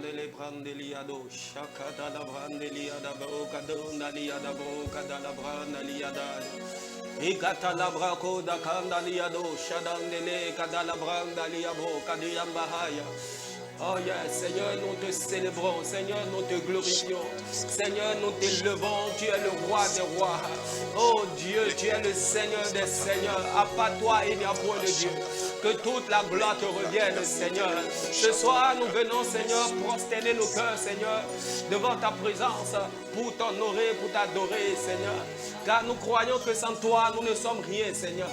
Brandele Brandeliado, Shakata la Brandeliada, Brocadona Liada, Brocada la Brandeliada, Ikata la Braco da Candaliado, Shadandele, Cadala Brandalia, Brocadiambahaya. Oh yes, Seigneur, nous te célébrons, Seigneur, nous te glorifions, Seigneur, nous t'élevons, tu es le roi des rois. Oh Dieu, tu es le Seigneur des seigneurs, à part toi il n'y a point de Dieu. Que toute la gloire te revienne, Seigneur. Ce soir, nous venons, Seigneur, prosterner nos cœurs, Seigneur, devant ta présence, pour t'honorer, pour t'adorer, Seigneur. Car nous croyons que sans toi, nous ne sommes rien, Seigneur.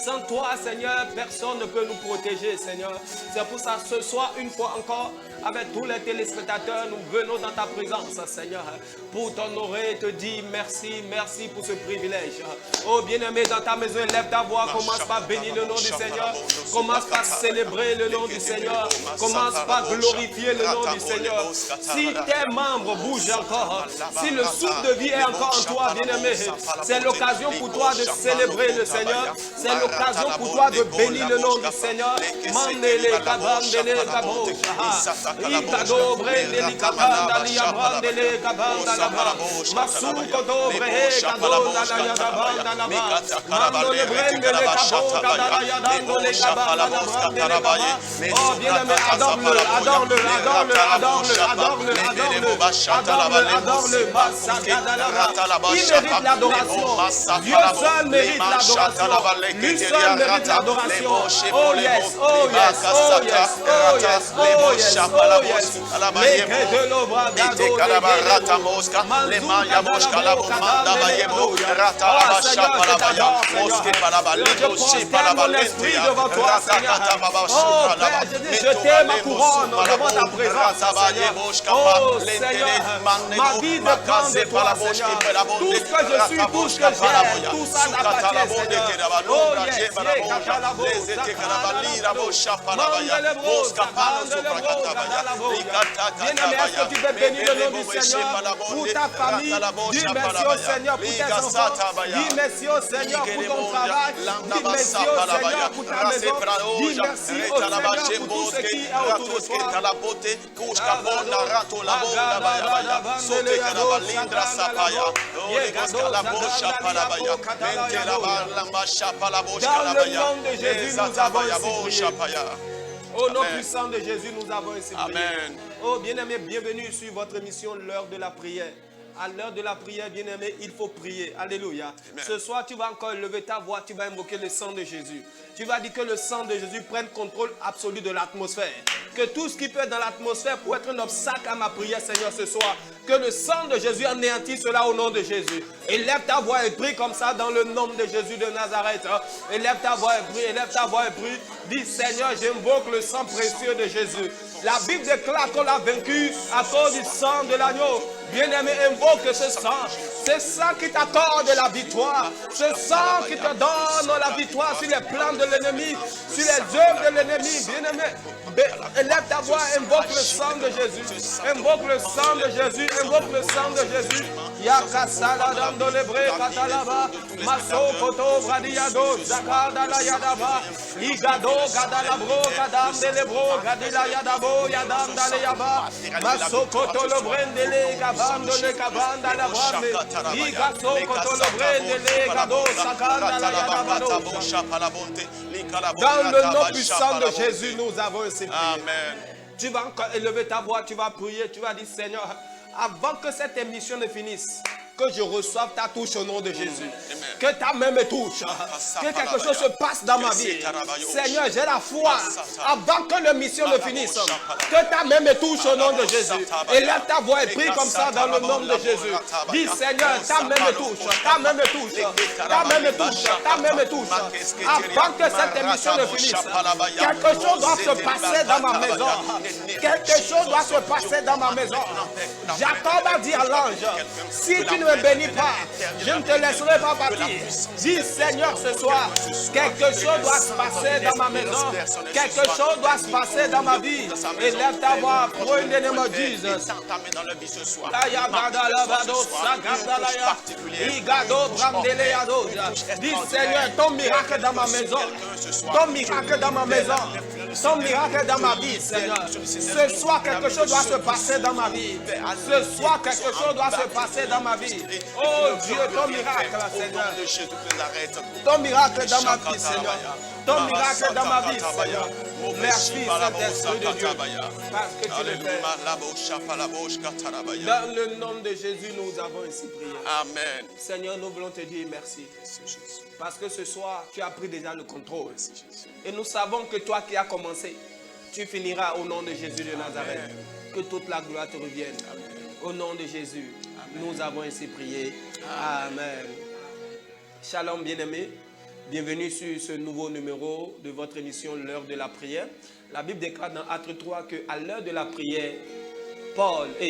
Sans toi, Seigneur, personne ne peut nous protéger, Seigneur. C'est pour ça, ce soir, une fois encore, avec tous les téléspectateurs, nous venons dans ta présence, Seigneur, pour t'honorer, te dire merci, merci pour ce privilège. Oh bien-aimé, dans ta maison, lève ta voix, commence par bénir le nom du Seigneur, commence par célébrer le nom du Seigneur, commence par glorifier le nom du Seigneur. Si tes membres bougent encore, si le souffle de vie est encore en toi, bien-aimé, c'est l'occasion pour toi de célébrer le Seigneur, c'est l'occasion pour toi de bénir le nom du Seigneur. Mandele kabandele kabo, ikado brendeli kabandali abrandele kabandala ba, masuko do brehe kabandala yadabandala ba, mandole brendele kabo kabandala yadandole kabandala brandele ba. Oh bien-aimé, adore-le, adore-le, adore-le, adore-le, adore-le, adore-le, adore-le, adore-le. Il mérite l'adoration. Dieu seul mérite l'adoration. Lui seul mérite l'adoration. Oh yes, oh yes, oh yes, oh yes, oh yes, oh yes. Les que de l'obra gado les maya mosca la bomanda bayemo rata la chapa la baya mosque palabale aussi palabale devant toi Seigneur. Oh Père, je t'aime ma couronne devant ta présence Seigneur. Oh Seigneur, ma vie dépend de toi Seigneur. Tout ce que je suis, tout ce que j'ai, tout ça t'appartient Seigneur. Oh yes, katalabo, bien-aimé, est-ce que tu veux bénir le nom du Seigneur pour ta famille? Dis merci au Seigneur pour tes enfants. Dis merci au Seigneur pour ton travail. Dis merci au Seigneur pour ta maison. Dis merci au Seigneur pour tout ce qui est autour de toi. Dans le nom de Jésus, nous avons ainsi prié. Au nom puissant de Jésus, nous avons ainsi prié. Amen. Oh bien-aimé, bienvenue sur votre émission, l'heure de la prière. À l'heure de la prière, bien-aimé, il faut prier. Alléluia. Amen. Ce soir, tu vas encore lever ta voix, tu vas invoquer le sang de Jésus. Tu vas dire que le sang de Jésus prenne contrôle absolu de l'atmosphère. Que tout ce qui peut être dans l'atmosphère pour être un obstacle à ma prière, Seigneur, ce soir, que le sang de Jésus anéantisse cela au nom de Jésus. Élève ta voix et prie comme ça dans le nom de Jésus de Nazareth. Élève ta voix et prie, élève ta voix et prie. Dis, Seigneur, j'invoque le sang précieux de Jésus. La Bible déclare qu'on l'a vaincu à cause du sang de l'agneau. Bien-aimé, invoque ce sang qui t'accorde la victoire, ce sang qui te donne la victoire sur les plans de l'ennemi, sur les œuvres de l'ennemi. Bien-aimé, élève ta voix, invoque le sang de Jésus, invoque le sang de Jésus, invoque le sang de Jésus. Yakasala dandolebre katalaba, maso koto bradiado, zakadala yadaba, igado gadalabro kadamdelebro gadila yadabo yadamdale yaba, maso koto lobrendele kabandole kabanda la brame, igaso koto lobrendele gado sakandala yadabado. Dans le nom puissant de Jésus, nous avons ainsi prié. Amen. Tu vas encore élever ta voix, tu vas prier, tu vas dire Seigneur, avant que cette émission ne finisse, que je reçoive ta touche au nom de Jésus. Que ta main me touche. Que quelque chose se passe dans ma vie. Seigneur, j'ai la foi. Avant que la mission ne finisse, que ta main me touche au nom de Jésus. Élève ta voix et prie comme ça dans le nom de Jésus. Dis Seigneur, ta main me touche. Ta main me touche. Ta main me touche. Ta main me touche. Avant que cette émission ne finisse, quelque chose doit se passer dans ma maison. Quelque chose doit se passer dans ma maison. Jacob a dit à l'ange, si tu ne me bénis pas, je ne te laisserai pas partir. Dis Seigneur ce soir, quelque chose doit se passer dans ma maison, quelque chose doit se passer dans ma vie. Élève ta voix, pray in the name of Jesus. Dis Seigneur, ton miracle dans ma maison, ton miracle dans ma maison. ton miracle dans ma vie, Seigneur. Ce soir, quelque chose doit se passer dans ma vie. Ce soir, quelque chose doit se passer dans ma vie. Oh Dieu, ton miracle, Seigneur. Ton miracle dans ma vie, Seigneur. Ton miracle dans ma vie, Seigneur. Merci, Saint-Esprit de Dieu, parce que tu le fais. Dans le nom de Jésus, nous avons ainsi prié. Amen. Seigneur, nous voulons te dire merci. Parce que ce soir, tu as pris déjà le contrôle. Et nous savons que toi qui as commencé, tu finiras au nom de Jésus de Nazareth. Amen. Que toute la gloire te revienne. Amen. Au nom de Jésus, amen. Nous avons ainsi prié. Amen. Amen. Shalom, bien-aimés. Bienvenue sur ce nouveau numéro de votre émission L'heure de la prière. La Bible déclare dans Actes 3 qu'à l'heure de la prière,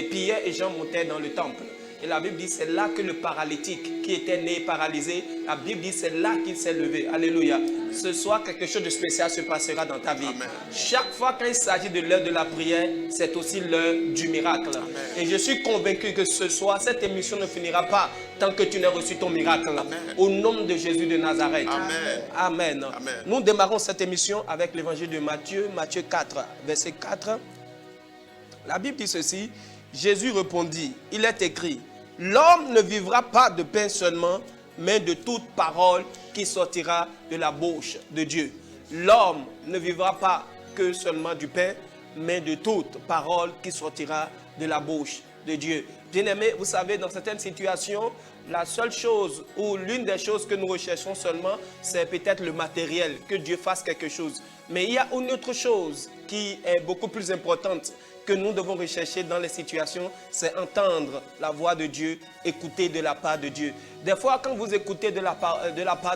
Pierre et Jean montaient dans le temple. Et la Bible dit c'est là que le paralytique qui était né paralysé, la Bible dit c'est là qu'il s'est levé. Alléluia. Ce soir, quelque chose de spécial se passera dans ta vie. Amen. Chaque fois qu'il s'agit de l'heure de la prière, c'est aussi l'heure du miracle. Amen. Et je suis convaincu que ce soir, cette émission ne finira pas tant que tu n'as reçu ton miracle. Amen. Au nom de Jésus de Nazareth. Amen. Amen. Amen. Nous démarrons cette émission avec l'évangile de Matthieu, Matthieu 4, verset 4. La Bible dit ceci, Jésus répondit, il est écrit, l'homme ne vivra pas de pain seulement, mais de toute parole qui sortira de la bouche de Dieu. L'homme ne vivra pas que seulement du pain, mais de toute parole qui sortira de la bouche de Dieu. Bien-aimés, vous savez, dans certaines situations, la seule chose ou l'une des choses que nous recherchons seulement, c'est peut-être le matériel, que Dieu fasse quelque chose. Mais il y a une autre chose qui est beaucoup plus importante que nous devons rechercher dans les situations, c'est entendre la voix de Dieu, écouter de la part de Dieu. Des fois, quand vous écoutez de la part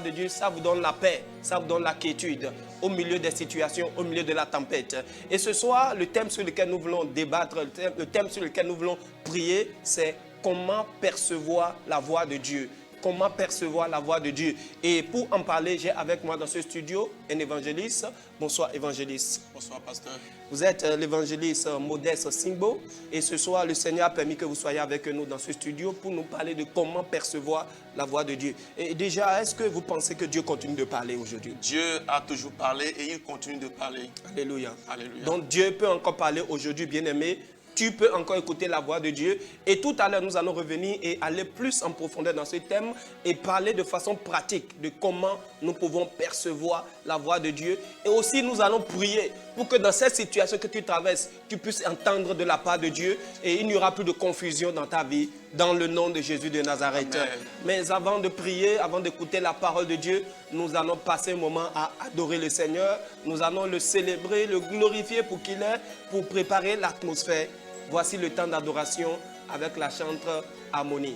de Dieu, ça vous donne la paix, ça vous donne la quiétude au milieu des situations, au milieu de la tempête. Et ce soir, le thème sur lequel nous voulons débattre, le thème sur lequel nous voulons prier, c'est comment percevoir la voix de Dieu. Comment percevoir la voix de Dieu. Et pour en parler, j'ai avec moi dans ce studio un évangéliste. Bonsoir évangéliste. Bonsoir pasteur. Vous êtes l'évangéliste Modeste Singbo. Et ce soir, le Seigneur a permis que vous soyez avec nous dans ce studio pour nous parler de comment percevoir la voix de Dieu. Et déjà, est-ce que vous pensez que Dieu continue de parler aujourd'hui? Dieu a toujours parlé et il continue de parler. Alléluia. Alléluia. Donc Dieu peut encore parler aujourd'hui, bien-aimé. Tu peux encore écouter la voix de Dieu. Et tout à l'heure, nous allons revenir et aller plus en profondeur dans ce thème et parler de façon pratique de comment nous pouvons percevoir la voix de Dieu. Et aussi, nous allons prier pour que dans cette situation que tu traverses, tu puisses entendre de la part de Dieu et il n'y aura plus de confusion dans ta vie, dans le nom de Jésus de Nazareth. Amen. Mais avant de prier, avant d'écouter la parole de Dieu, nous allons passer un moment à adorer le Seigneur. Nous allons le célébrer, le glorifier pour qu'il est, pour préparer l'atmosphère. Voici le temps d'adoration avec la chantre Harmonie.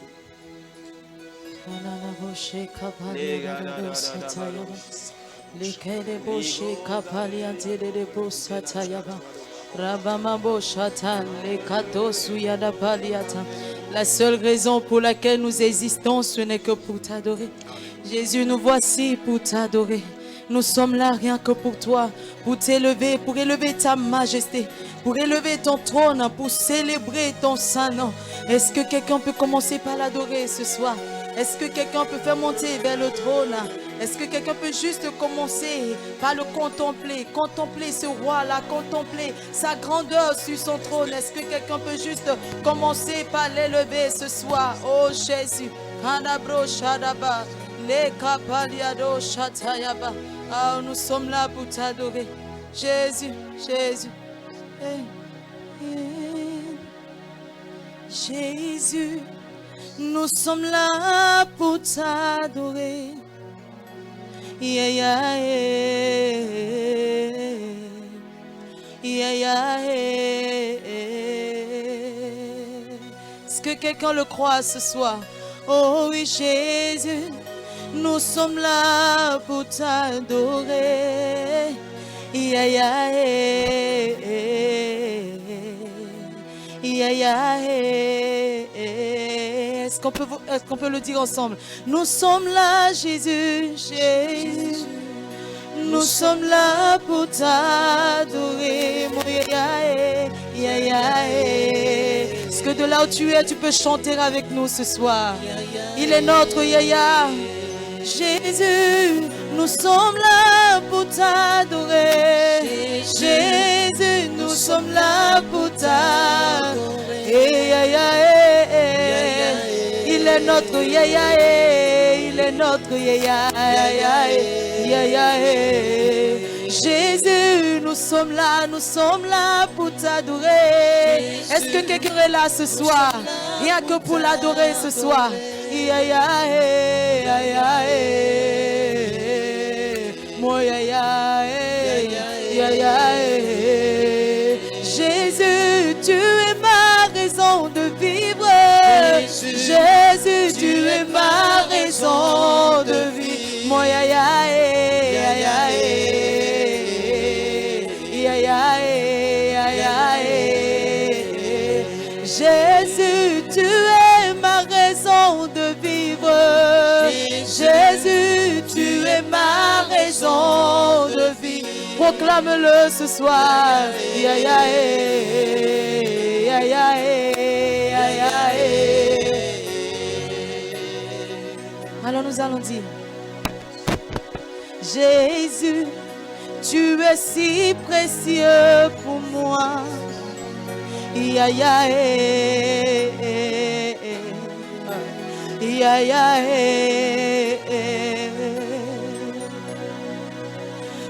La seule raison pour laquelle nous existons, ce n'est que pour t'adorer. Jésus, nous voici pour t'adorer. Nous sommes là rien que pour toi, pour t'élever, pour élever ta majesté, pour élever ton trône, pour célébrer ton saint nom. Est-ce que quelqu'un peut commencer par l'adorer ce soir? Est-ce que quelqu'un peut faire monter vers le trône? Est-ce que quelqu'un peut juste commencer par le contempler, contempler ce roi-là, contempler sa grandeur sur son trône? Est-ce que quelqu'un peut juste commencer par l'élever ce soir? Oh Jésus, oh, nous sommes là pour t'adorer. Jésus, Jésus. Jésus, nous sommes là pour t'adorer. Yeah, yeah, yeah. Yeah, yeah, yeah. Est-ce que quelqu'un le croit ce soir? Oh oui, Jésus, nous sommes là pour t'adorer. Yeah, yeah, yeah. Yeah, yeah, yeah. Est-ce qu'on peut le dire ensemble? Nous sommes là, Jésus, Jésus. Nous sommes là pour t'adorer. Yeah, yeah, yeah. Est-ce que de là où tu es, tu peux chanter avec nous ce soir? Il est notre Yaya. Jésus, nous sommes là pour t'adorer. Jésus, nous sommes là pour t'adorer. Il est notre il est notre Jésus, nous sommes là pour t'adorer. Est-ce que quelqu'un est là ce soir? Rien que pour l'adorer ce soir. Jésus, tu es ma raison de vivre. Jésus, tu es ma raison de vivre. Jésus, tu es ma raison de vivre. Jésus, tu es ma raison de vivre. Proclame-le ce soir. Alors nous allons dire: Jésus, tu es si précieux pour moi.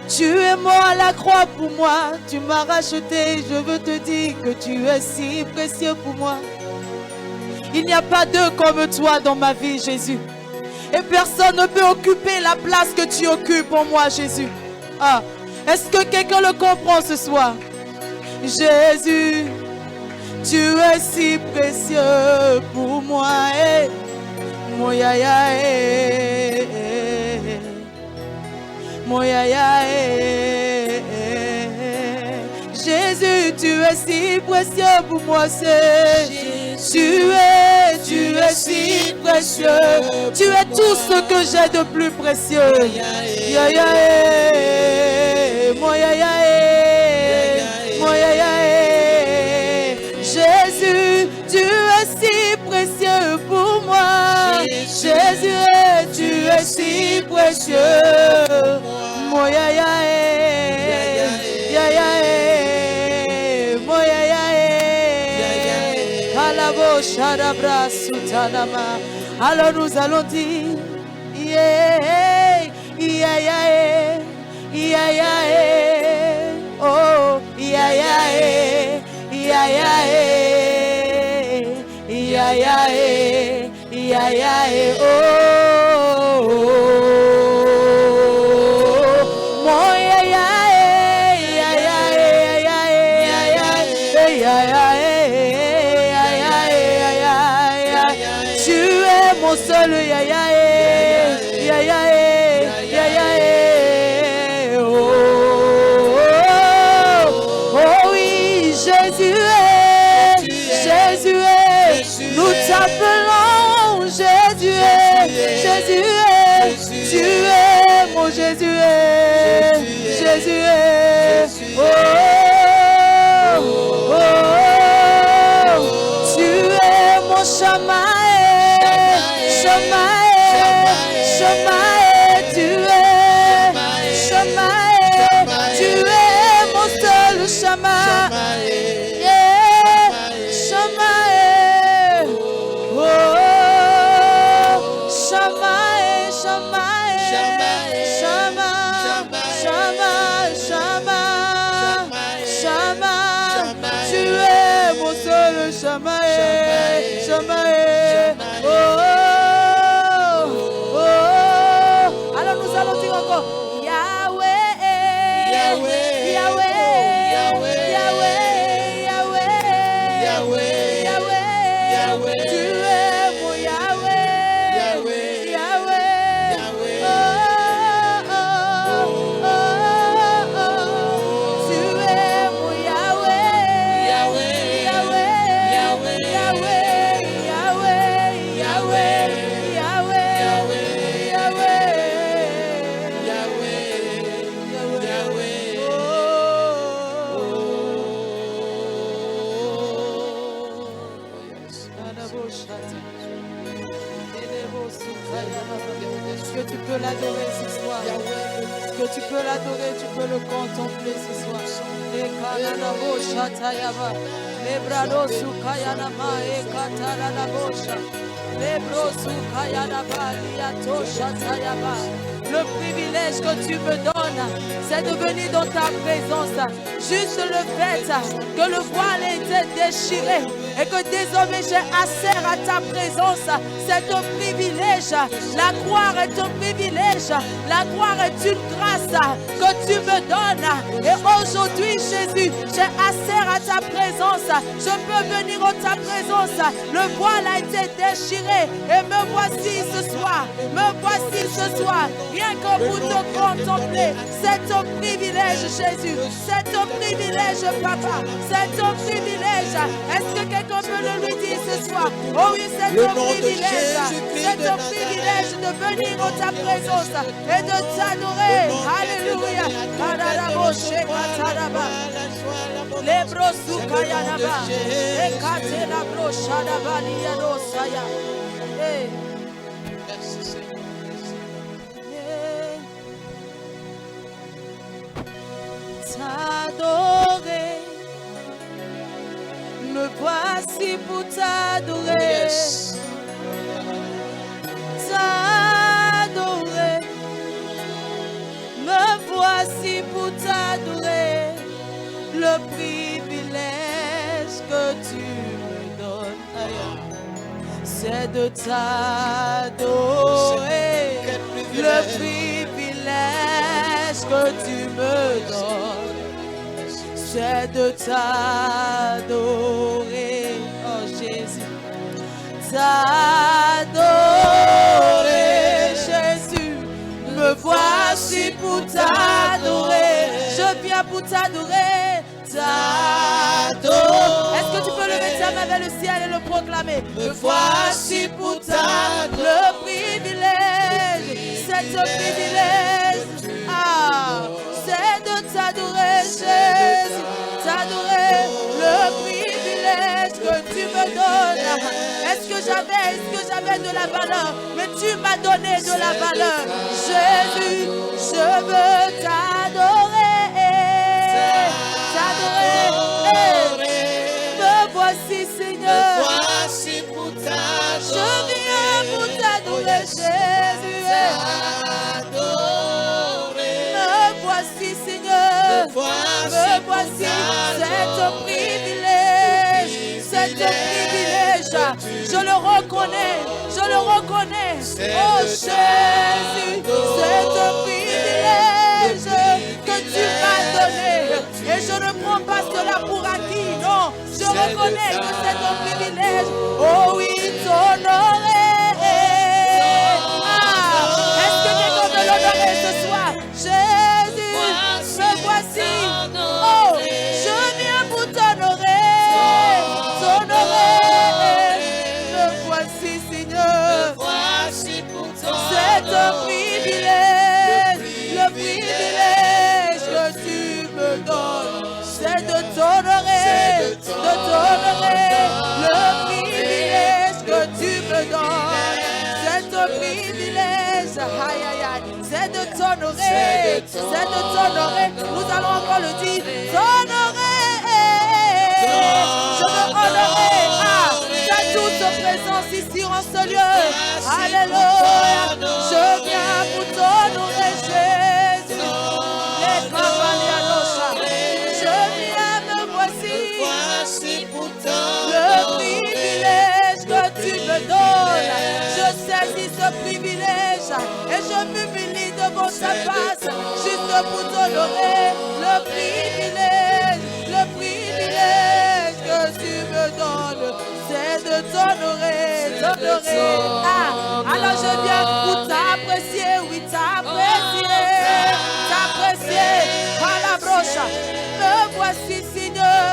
Tu es mort à la croix pour moi, tu m'as racheté. Je veux te dire que tu es si précieux pour moi. Il n'y a pas deux comme toi dans ma vie, Jésus. Et personne ne peut occuper la place que tu occupes pour moi, Jésus. Ah, est-ce que quelqu'un le comprend ce soir? Jésus, tu es si précieux pour moi. Mon yaya, mon yaya. Jésus, tu es si précieux pour moi. Tu es si précieux. Tu es tout ce que j'ai de plus précieux. Yaya, mon yaya, mon yaya. Jésus, tu es si précieux pour moi. Jésus, tu es si précieux. Mon yaya, yaya, mon yaya. Alabo shadabra sutanama. Alors nous allons dire: yeah, yeah, yeah, yeah, yeah. Oh, yeah, yeah, yeah, yeah, yeah, yeah, yeah, oh, mon yeah, yeah, yeah, tu es mon seul yeah, yeah, yeah, yeah, oh, oh oui, Jésus est, nous t'appelons Jésus est, tu es mon Jésus est, oh, oh, oh, tu es mon Shamae, tu es Shamae, tu es mon seul Shamae, yeah, Shamae, oh, Shamae, tu es mon seul Shamae, oh, oh, oh. Alors nous allons dire encore: Yahweh, Yahweh, Yahweh, Yahweh, Yahweh, tu es mon Yahweh, Yahweh, oh, oh, oh, oh, tu es mon Yahweh, Est-ce que tu peux l'adorer ce soir? que tu peux l'adorer, tu peux le contempler ce soir. Ekananabo shatayaba, lebrado sukayanama, ekatarabosha, lebro sukayanaba, liato shatayaba. Le privilège que tu me donnes, c'est de venir dans ta présence. Juste le fait que le voile ait été déchiré et que désormais j'ai accès à ta présence, c'est un privilège. La gloire est un privilège. La gloire est une grâce que tu me donnes. Et aujourd'hui, Jésus, j'ai accès à ta présence. Je peux venir en ta présence. Le voile a été déchiré et me voici ce soir. Me voici ce soir. Rien que pour te contempler, c'est un privilège, Jésus. C'est un privilège, Papa. C'est un privilège. Est-ce que quelqu'un peut le lui dire ce soir? Oh oui, c'est un privilège. C'est un privilège de venir en ta présence et de t'adorer. Alléluia. Les brosuka yanaba, ekate la brochada balia dosaya. T'adorer, me voici pour t'adorer. T'adorer, me voici pour t'adorer. Le privilège que tu me donnes, c'est de t'adorer. Le privilège que tu me donnes, c'est de t'adorer. Oh Jésus, t'adorer. Jésus, me voici pour t'adorer. Je viens pour t'adorer. Est-ce que tu peux lever ta main vers le ciel et le proclamer? Me voici pour t'adorer. Le privilège, c'est un privilège. Ah, c'est de t'adorer, Jésus. T'adorer, le privilège que tu me donnes. Est-ce que j'avais de la valeur? Mais tu m'as donné de la valeur. Jésus, je veux t'adorer. Me voici, Seigneur. Me voici pour t'adorer. Je viens pour t'adorer, Jésus. Me voici, Seigneur. Me voici. C'est un privilège. C'est un privilège. Je le reconnais. Je le reconnais. Oh Jésus, c'est un privilège que tu m'as donné. Et je ne prends pas cela pour acquis, non. Je reconnais que c'est un privilège. Oh oui, t'honorer. Ah, est-ce que quelqu'un veut l'honorer ce soir? Jésus, me voici. Oh, je viens pour t'honorer. T'honorer. Me voici, Seigneur. C'est un privilège. Le privilège que tu me donnes, c'est de t'honorer, de t'honorer. Le privilège que tu me donnes, c'est un privilège. Aïe, aïe, aïe. C'est de t'honorer, c'est de t'honorer. Nous allons encore le dire, t'honorer. Je veux honorer. Ah, ta toute présence ici en ce lieu. Alléluia. Je viens pour t'honorer, Jésus. Les Kabalianosha. Je viens, me voici. Pour t'adorer. Le privilège que tu me donnes. Je saisis ce privilège et je m'humilie devant ta face juste pour t'honorer. Le privilège que tu me donnes, c'est de t'honorer, t'honorer. Ah, alors je viens pour t'apprécier, oui, t'apprécier, t'apprécier. À la broche, me voici, Seigneur.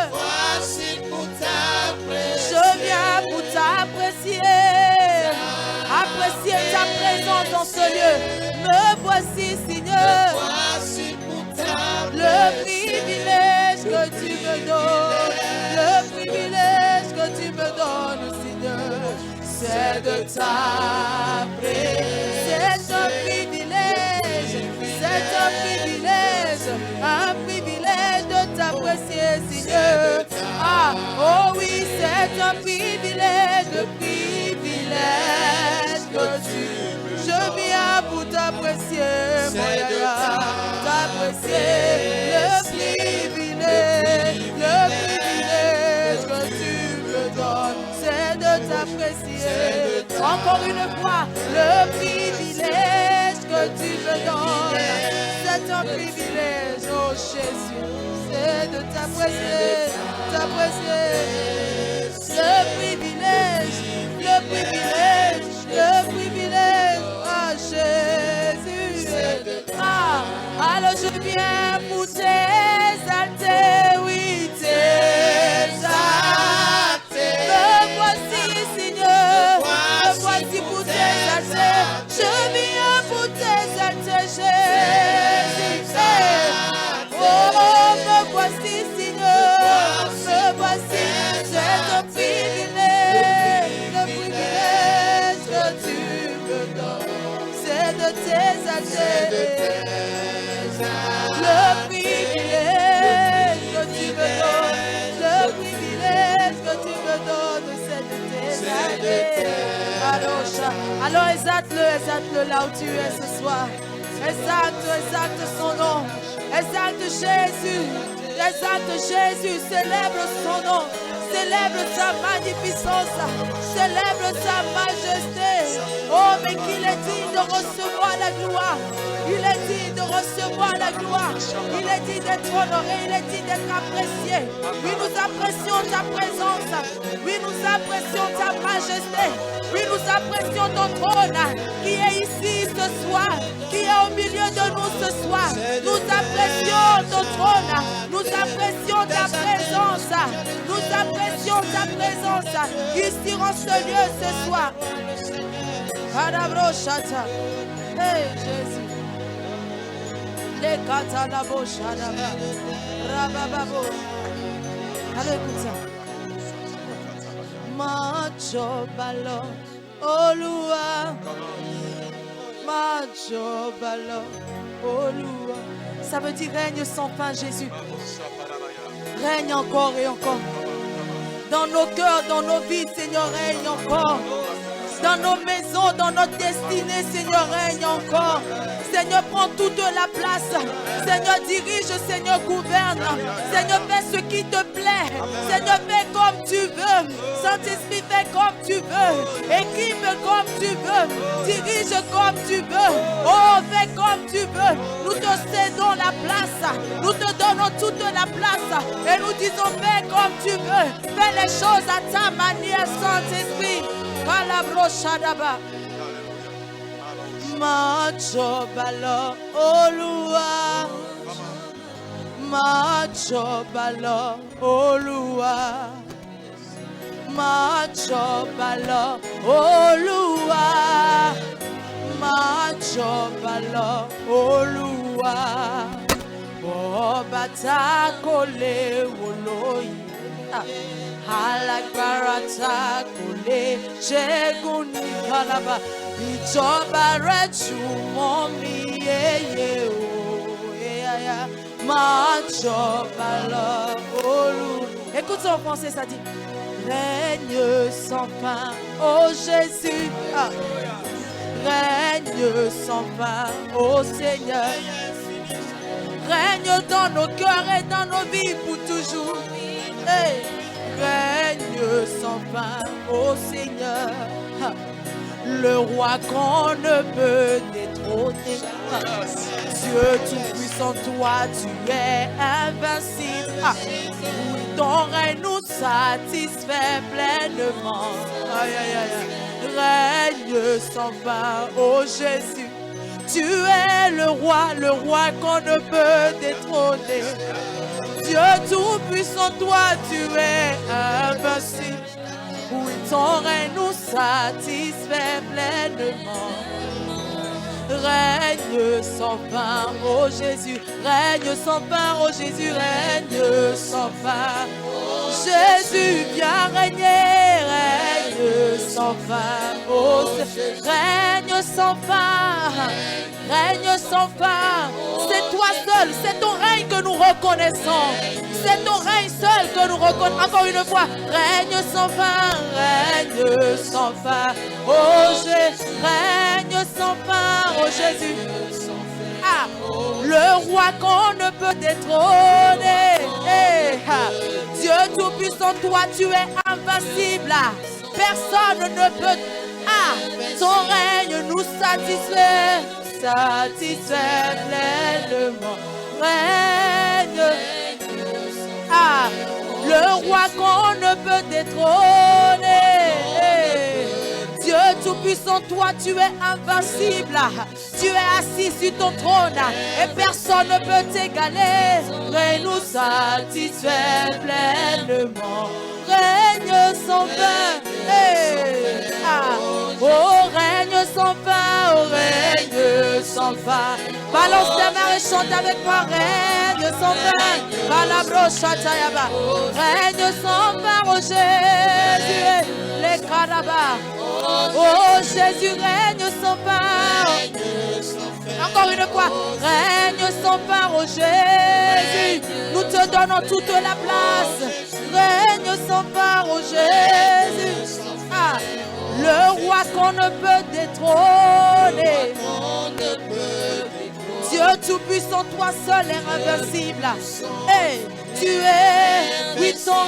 Je viens pour t'apprécier, apprécier ta présence dans ce lieu. Me voici, Seigneur. Le privilège que tu me donnes, le privilège que tu me donnes, Seigneur, c'est de t'apprécier. C'est un privilège, c'est un privilège. un privilège, le privilège que tu. Je viens pour t'apprécier, mon Yaya, t'apprécier le privilège que tu me donnes, c'est de t'apprécier. Encore une fois, le privilège que tu me donnes, c'est un privilège, oh Jésus, c'est de t'apprécier, t'apprécier. Le privilège, ah Jésus. Ah, alors je viens pour t'exalter, oui, t'exalter. Me voici, Seigneur, me voici pour t'exalter. Je viens pour t'exalter, Jésus. Oh, me voici, Seigneur, me voici, c'est un privilège, le privilège que tu me donnes, c'est de t'exalter. Le privilège que tu me donnes, le privilège que tu me donnes, c'est de t'exalter. Alors exalte-le là où tu es ce soir. Exalte son nom. Exalte Jésus. Exalte Jésus. Célèbre son nom. Célèbre sa magnificence. Célèbre sa majesté. Oh, mais qu'il est digne de recevoir la gloire. Il est digne de recevoir la gloire. Il est digne d'être honoré. Il est digne d'être apprécié. Oui, nous apprécions ta présence. Oui, nous apprécions ta majesté. Oui, nous apprécions ton trône qui est ici ce soir, qui est au milieu de nous ce soir. Nous apprécions ton trône. Nous apprécions ta présence. Nous apprécions ta présence ici en ce lieu ce soir. Hey Jésus. Les katalabo shadaba. Rabababo. Allez, écoute ça. Majobalo, Olua, Majobalo, Olua. Ça veut dire règne sans fin, Jésus. Règne encore et encore. Dans nos cœurs, dans nos vies, Seigneur, règne encore. Dans nos maisons, dans notre destinée, Seigneur, règne encore. Seigneur, prends toute la place. Seigneur, dirige, Seigneur, gouverne. Seigneur, fais ce qui te plaît. Seigneur, fais comme tu veux. Saint-Esprit, fais comme tu veux. Équipe comme tu veux. Dirige comme tu veux. Oh, fais comme tu veux. Nous te cédons la place. Nous te donnons toute la place. Et nous disons, fais comme tu veux. Fais les choses à ta manière, Saint-Esprit. Palabroshadaba. Majobalo, Olua. Majobalo, Olua. Majobalo, Olua. Majobalo, Olua. Bobata kole woloi. Halakbarata kole sheguni kalaba. Ìjọba rẹ̀ túmọ̀ mi yéye o, máa jọba lọ olú. Écoute en français, ça dit règne sans fin, oh Jésus. Ah. Règne sans fin, oh Seigneur. Règne dans nos cœurs et dans nos vies pour toujours. Hey. Règne sans fin, oh Seigneur. Ah. Le roi qu'on ne peut détrôner. Dieu tout-puissant, toi, tu es invincible. Ah. Ton règne nous satisfait pleinement. Aïe, aïe, aïe. Règne sans fin, oh Jésus. Tu es le roi qu'on ne peut détrôner. Dieu tout-puissant, toi, tu es invincible. Oui, ton règne nous satisfait pleinement. Règne sans fin, oh Jésus. Règne sans fin, oh Jésus. Règne sans fin. Jésus, viens régner. Règne sans sans fin. Oh, règne sans fin. Règne sans fin. C'est toi seul, c'est ton règne que nous reconnaissons. C'est ton règne seul que nous reconnaissons. Encore une fois, règne sans fin, règne sans fin. Oh Jésus, règne sans fin, oh Jésus. Ah, le roi qu'on ne peut détrôner. Dieu Tout-Puissant, toi tu es invincible. Personne ne peut. Ah, ton règne nous satisfait. Satisfait pleinement. Règne. Ah, le roi qu'on ne peut détrôner. Dieu Tout-Puissant, toi tu es invincible. Tu es assis sur ton trône et personne ne peut t'égaler. Règne nous satisfait pleinement. Règne sans fin. Ah. Oh, règne sans fin, oh, règne sans fin. Balance tes mains et chante avec moi. Règne sans fin. Palabro Shatayaba. Règne sans fin, oh Jésus. Les carabas. Oh Jésus, règne sans fin. Encore une fois, règne sans fin, oh Jésus. Nous te donnons toute la place. Règne sans fin, oh Jésus. Ah, le roi qu'on ne peut détrôner. Dieu Tout-Puissant, toi seul est invincible. Et tu es, oui ton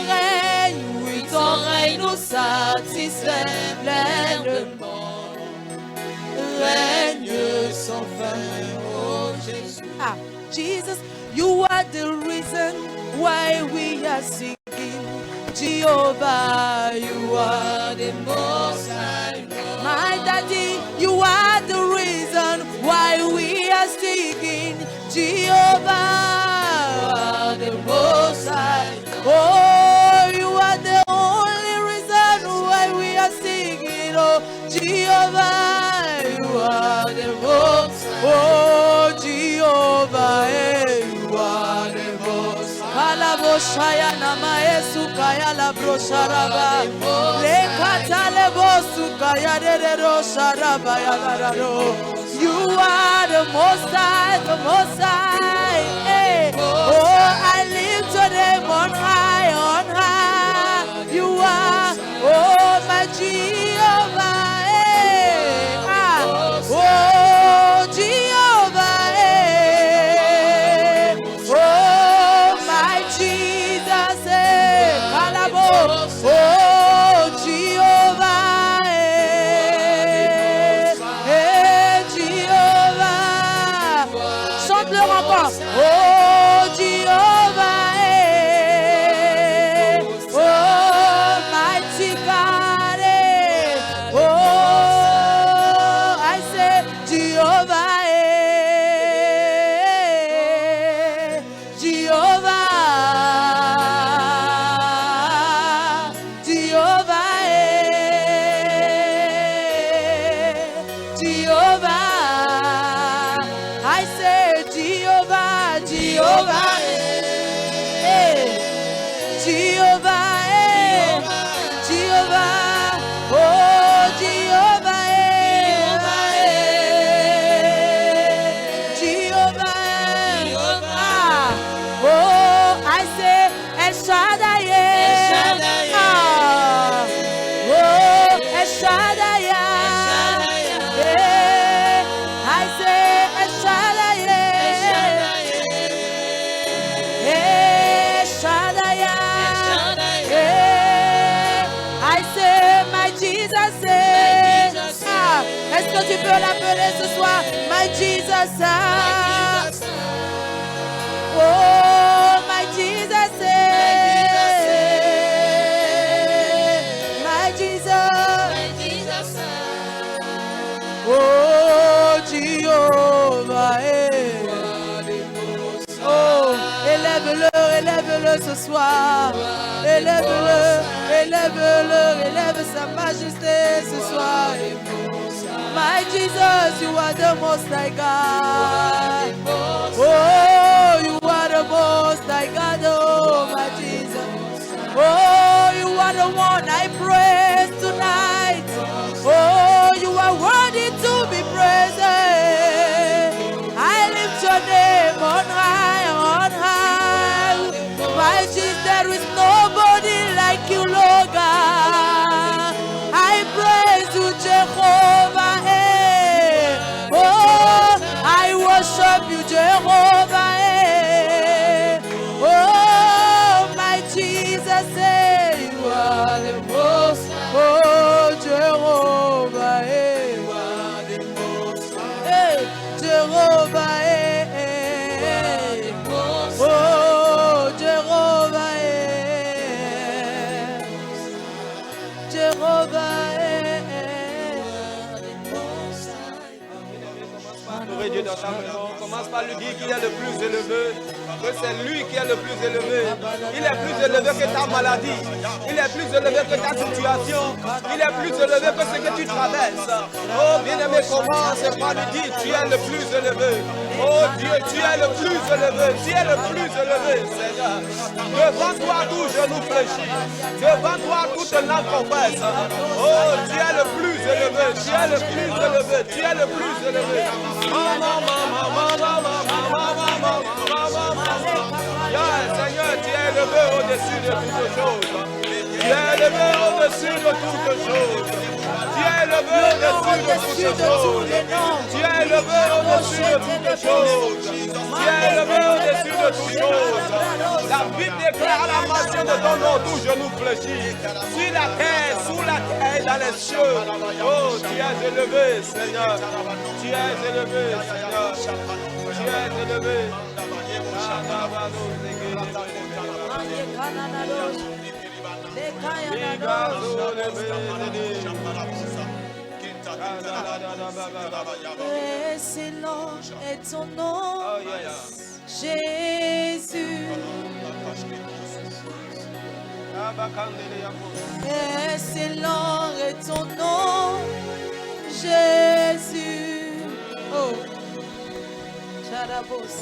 règne nous satisfait pleinement. Règne sans fin, oh Jésus. Ah, Jesus, you are the reason why we are singing. Jehovah, you are the most high. My daddy, you are the reason why we are singing. Jehovah, you are the most high. Oh, you are the only reason why we are singing. Oh, Jehovah, you are the most high. Oh, Jehovah, you are the most high. Alaboshaya namaesu kaya la brosharaba. Le katale bosu kaya de rosharaba ya dararo. You are the most high, the most high. Hey. Oh, I lift your name on high, on high. You are, oh, my Jehovah. Hey. Ah. Oh, Jehovah. Hey. Oh, my Jesus. Hey. Kalabo. Oh, Jehovah. Hey. Jehovah. Chante-le encore. Oh, Jehovah. Oh, mighty God. Oh, I say Jehovah. Jehovah. Jehovah. Jehovah. I say Jehovah, Jehovah, Jehovah, Jehovah, oh Jehovah, Jehovah, oh I say El Shaddai, oh El Shaddai, I say El Shaddai. I say my Jesus. Ah, est-ce que tu peux l'appeler ce soir? My Jesus. Oh, my Jesus. My Jesus. Oh, Jehovah. Oh, élève-le ce soir. Élève-le, élève sa majesté ce soir. My Jesus, you are the most high God. Oh, you are the most high God, oh my Jesus. Oh, you are the one I praise tonight. Jéhovah Adorer Dieu dans ta maison. Commence par lui dire qu'il est le plus élevé. Que c'est lui qui est le plus élevé. Il est plus élevé que ta maladie. Il est plus élevé que ta situation. Il est plus élevé que ce que tu traverses. Oh bien-aimé, commence par lui dire tu es le plus élevé. Oh Dieu, tu es le plus élevé. Tu es le plus élevé, Seigneur. Devant toi, tout genou fléchit. Devant toi, toute langue confesse. Oh, tu es le plus élevé. Tu es le plus élevé. Tu es le plus élevé. Seigneur, tu es élevé au-dessus de toutes choses. Tu es élevé au-dessus de toutes choses. Tu es élevé au-dessus de toutes choses. Tu es élevé au-dessus de toutes choses. Tu es élevé au-dessus de toutes choses. La Bible déclare la mention de ton nom, tout genou fléchit. Sur la terre, sous la terre, dans les cieux. Oh, tu es élevé, Seigneur. Tu es élevé, Seigneur. Tu es élevé. Excellent est ton nom, Jésus. Excellent est ton nom, Jésus. Oh, Charabos.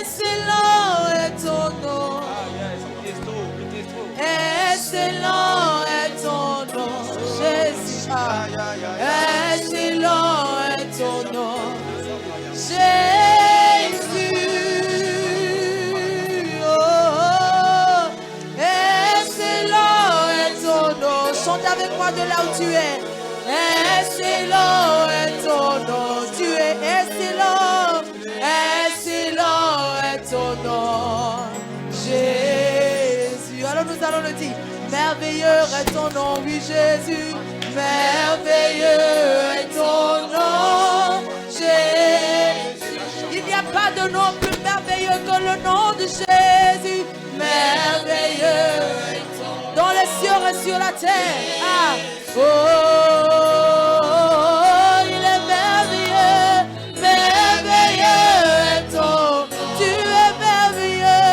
Excellent est ton nom. Excellent est ton nom, Jésus. Excellent est ton nom, Jésus. Oh, excellent est ton nom. Chante avec moi de là où tu es. Excellent est ton nom. Tu es excellent. Excellent est ton nom, Jésus. Alors nous allons le dire. Merveilleux est ton nom, oui Jésus. Merveilleux est ton nom, Jésus. Il n'y a pas de nom plus merveilleux que le nom de Jésus. Merveilleux dans les cieux et sur la terre. Ah. Oh, il est merveilleux, merveilleux est ton nom. Tu es merveilleux,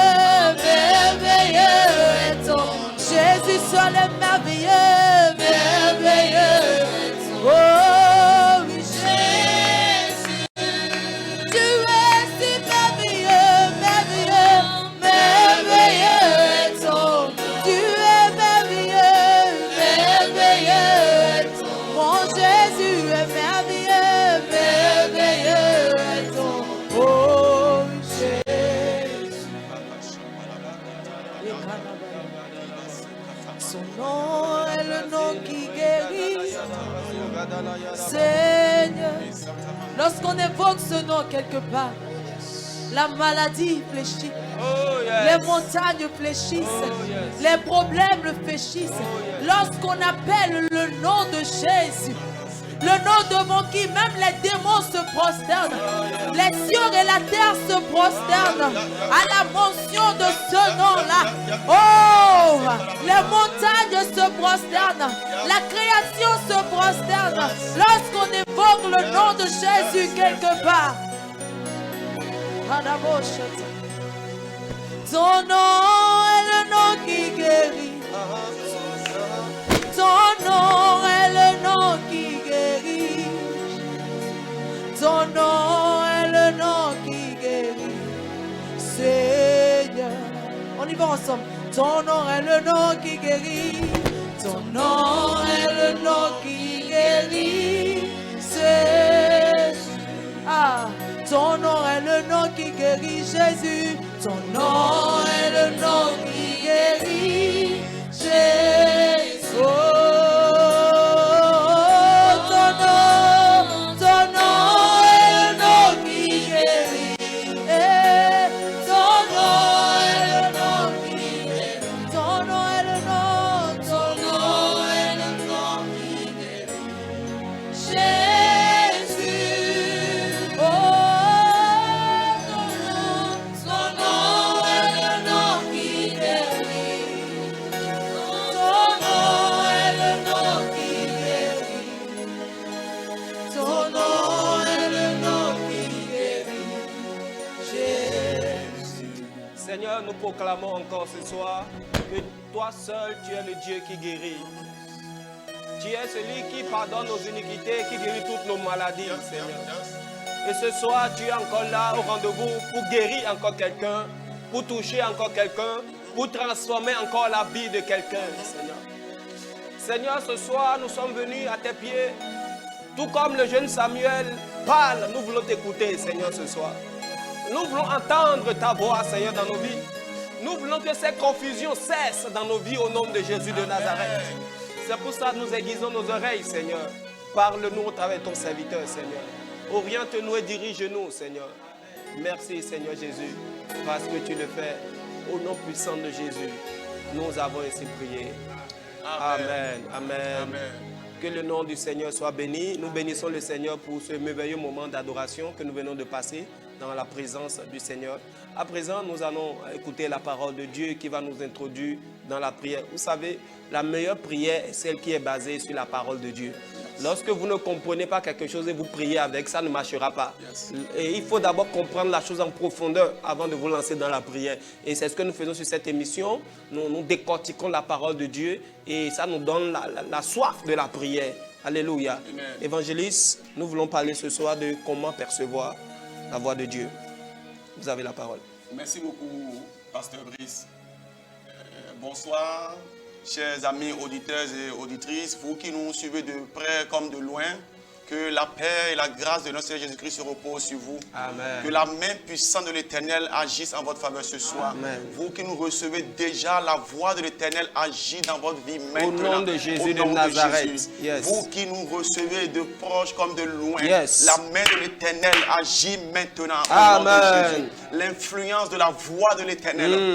merveilleux est ton nom. Jésus seul est merveilleux, merveilleux. Oh oui, Jésus, tu es si merveilleux, merveilleux, merveilleux est ton nom. Tu es merveilleux, merveilleux est ton nom. Mon Jésus est merveilleux, merveilleux est ton nom. Oh Jésus. Son nom est le nom qui guérit. Seigneur, lorsqu'on évoque ce nom quelque part, la maladie fléchit, les montagnes fléchissent, les problèmes fléchissent. Lorsqu'on appelle le nom de Jésus, le nom devant qui même les démons se prosternent, les cieux et la terre se prosternent à la mention de ce nom-là. Oh, les montagnes se prosternent, la création se prosterne lorsqu'on évoque le nom de Jésus quelque part. Ton nom est le nom qui guérit. Ton nom est le nom qui guérit. Ton nom est le nom qui guérit. Seigneur, on y va ensemble. Ton nom est le nom qui guérit. Ton nom est le nom qui guérit. Seigneur, ah, ton nom est le nom qui guérit, Jésus. Ton nom est le nom qui guérit, Jésus. Oh, ton nom est le nom qui guérit. Ton nom est le nom qui guérit. Ton nom est le nom est le nom qui guérit. Jésus. Oh, ton nom est le nom qui guérit. nous proclamons encore ce soir que toi seul, tu es le Dieu qui guérit. Tu es celui qui pardonne nos iniquités, qui guérit toutes nos maladies, Seigneur. Et ce soir, tu es encore là au rendez-vous pour guérir encore quelqu'un, pour toucher encore quelqu'un, pour transformer encore la vie de quelqu'un, Seigneur. Seigneur, ce soir, nous sommes venus à tes pieds. Tout comme le jeune Samuel parle, nous voulons t'écouter, Seigneur, ce soir. Nous voulons entendre ta voix, Seigneur, dans nos vies. Nous voulons que cette confusion cesse dans nos vies au nom de Jésus de Nazareth. C'est pour ça que nous aiguisons nos oreilles, Seigneur. Parle-nous au travers de ton serviteur, Seigneur. Oriente-nous et dirige-nous, Seigneur. Merci, Seigneur Jésus, parce que tu le fais. Au nom puissant de Jésus, nous avons ainsi prié. Amen. Amen. Amen. Que le nom du Seigneur soit béni. Nous bénissons le Seigneur pour ce merveilleux moment d'adoration que nous venons de passer dans la présence du Seigneur. À présent, nous allons écouter la parole de Dieu qui va nous introduire dans la prière. Vous savez, la meilleure prière est celle qui est basée sur la parole de Dieu. Lorsque vous ne comprenez pas quelque chose et vous priez avec, ça ne marchera pas. Et il faut d'abord comprendre la chose en profondeur avant de vous lancer dans la prière. Et c'est ce que nous faisons sur cette émission. Nous décortiquons la parole de Dieu et ça nous donne la soif de la prière. Alléluia. Amen. Évangéliste, nous voulons parler ce soir de comment percevoir la voix de Dieu. Vous avez la parole. Merci beaucoup, Pasteur Brice. Bonsoir. Chers amis auditeurs et auditrices, vous qui nous suivez de près comme de loin, que la paix et la grâce de notre Seigneur Jésus-Christ se reposent sur vous. Amen. Que la main puissante de l'Éternel agisse en votre faveur ce soir. Amen. Vous qui nous recevez déjà, la voix de l'Éternel agit dans votre vie maintenant. Au nom de Jésus de Nazareth. Yes. Vous qui nous recevez de proche comme de loin, yes. La main de l'Éternel agit maintenant. Amen. Au nom de Jésus. L'influence de la voix de l'Éternel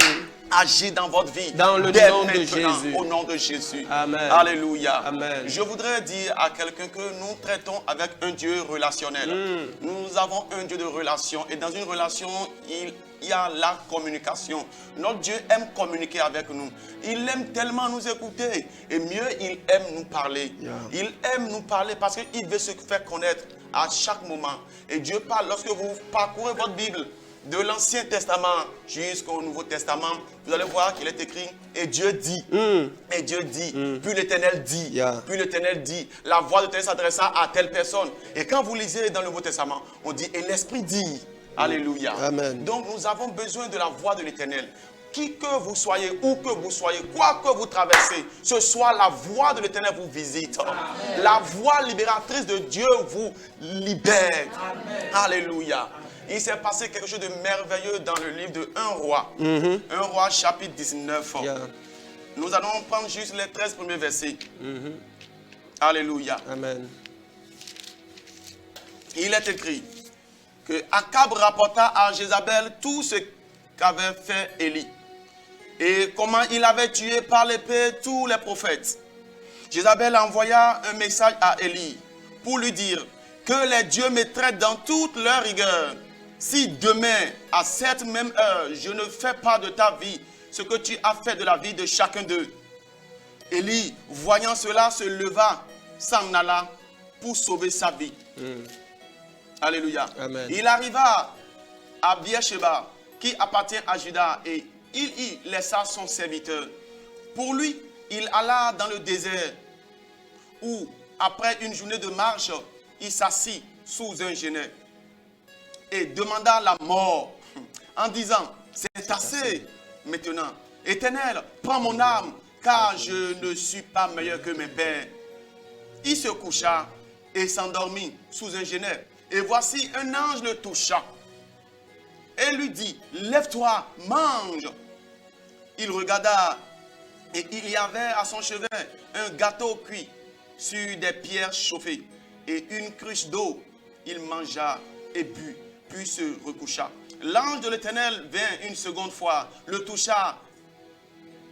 agit dans votre vie. Dans le nom de Jésus. Au nom de Jésus. Amen. Alléluia. Amen. Je voudrais dire à quelqu'un que nous traitons avec un Dieu relationnel. Nous avons un Dieu de relation. Et dans une relation, il y a la communication. Notre Dieu aime communiquer avec nous. Il aime tellement nous écouter. Et mieux, il aime nous parler. Yeah. Il aime nous parler parce qu'il veut se faire connaître à chaque moment. Et Dieu parle lorsque vous parcourez votre Bible. De l'Ancien Testament jusqu'au Nouveau Testament, vous allez voir qu'il est écrit et Dieu dit, et Dieu dit, puis l'Éternel dit, puis l'Éternel dit, la voix de l'Éternel s'adressa à telle personne. Et quand vous lisez dans le Nouveau Testament, on dit et l'Esprit dit, Alléluia. Amen. Donc nous avons besoin de la voix de l'Éternel. Qui que vous soyez, où que vous soyez, quoi que vous traversez, ce soir la voix de l'Éternel vous visite. Amen. La voix libératrice de Dieu vous libère. Amen. Alléluia. Il s'est passé quelque chose de merveilleux dans le livre de 1 roi. 1 roi chapitre 19. Nous allons prendre juste les 13 premiers versets. Alléluia. Amen. Il est écrit que Akab rapporta à Jézabel tout ce qu'avait fait Élie et comment il avait tué par l'épée tous les prophètes. Jézabel envoya un message à Élie pour lui dire que les dieux me traitent dans toute leur rigueur. Si demain, à cette même heure, je ne fais pas de ta vie ce que tu as fait de la vie de chacun d'eux. Élie, voyant cela, se leva, s'en alla pour sauver sa vie. Alléluia. Amen. Il arriva à Beersheba, qui appartient à Juda, et il y laissa son serviteur. Pour lui, il alla dans le désert, où, après une journée de marche, il s'assit sous un genêt et demanda la mort en disant, c'est assez maintenant. Éternel, prends mon âme, car je ne suis pas meilleur que mes pères. Il se coucha et s'endormit sous un genêt. Et voici un ange le toucha et lui dit, lève-toi, mange. Il regarda et il y avait à son chevet un gâteau cuit sur des pierres chauffées et une cruche d'eau. Il mangea et but, puis se recoucha. L'ange de l'Éternel vint une seconde fois, le toucha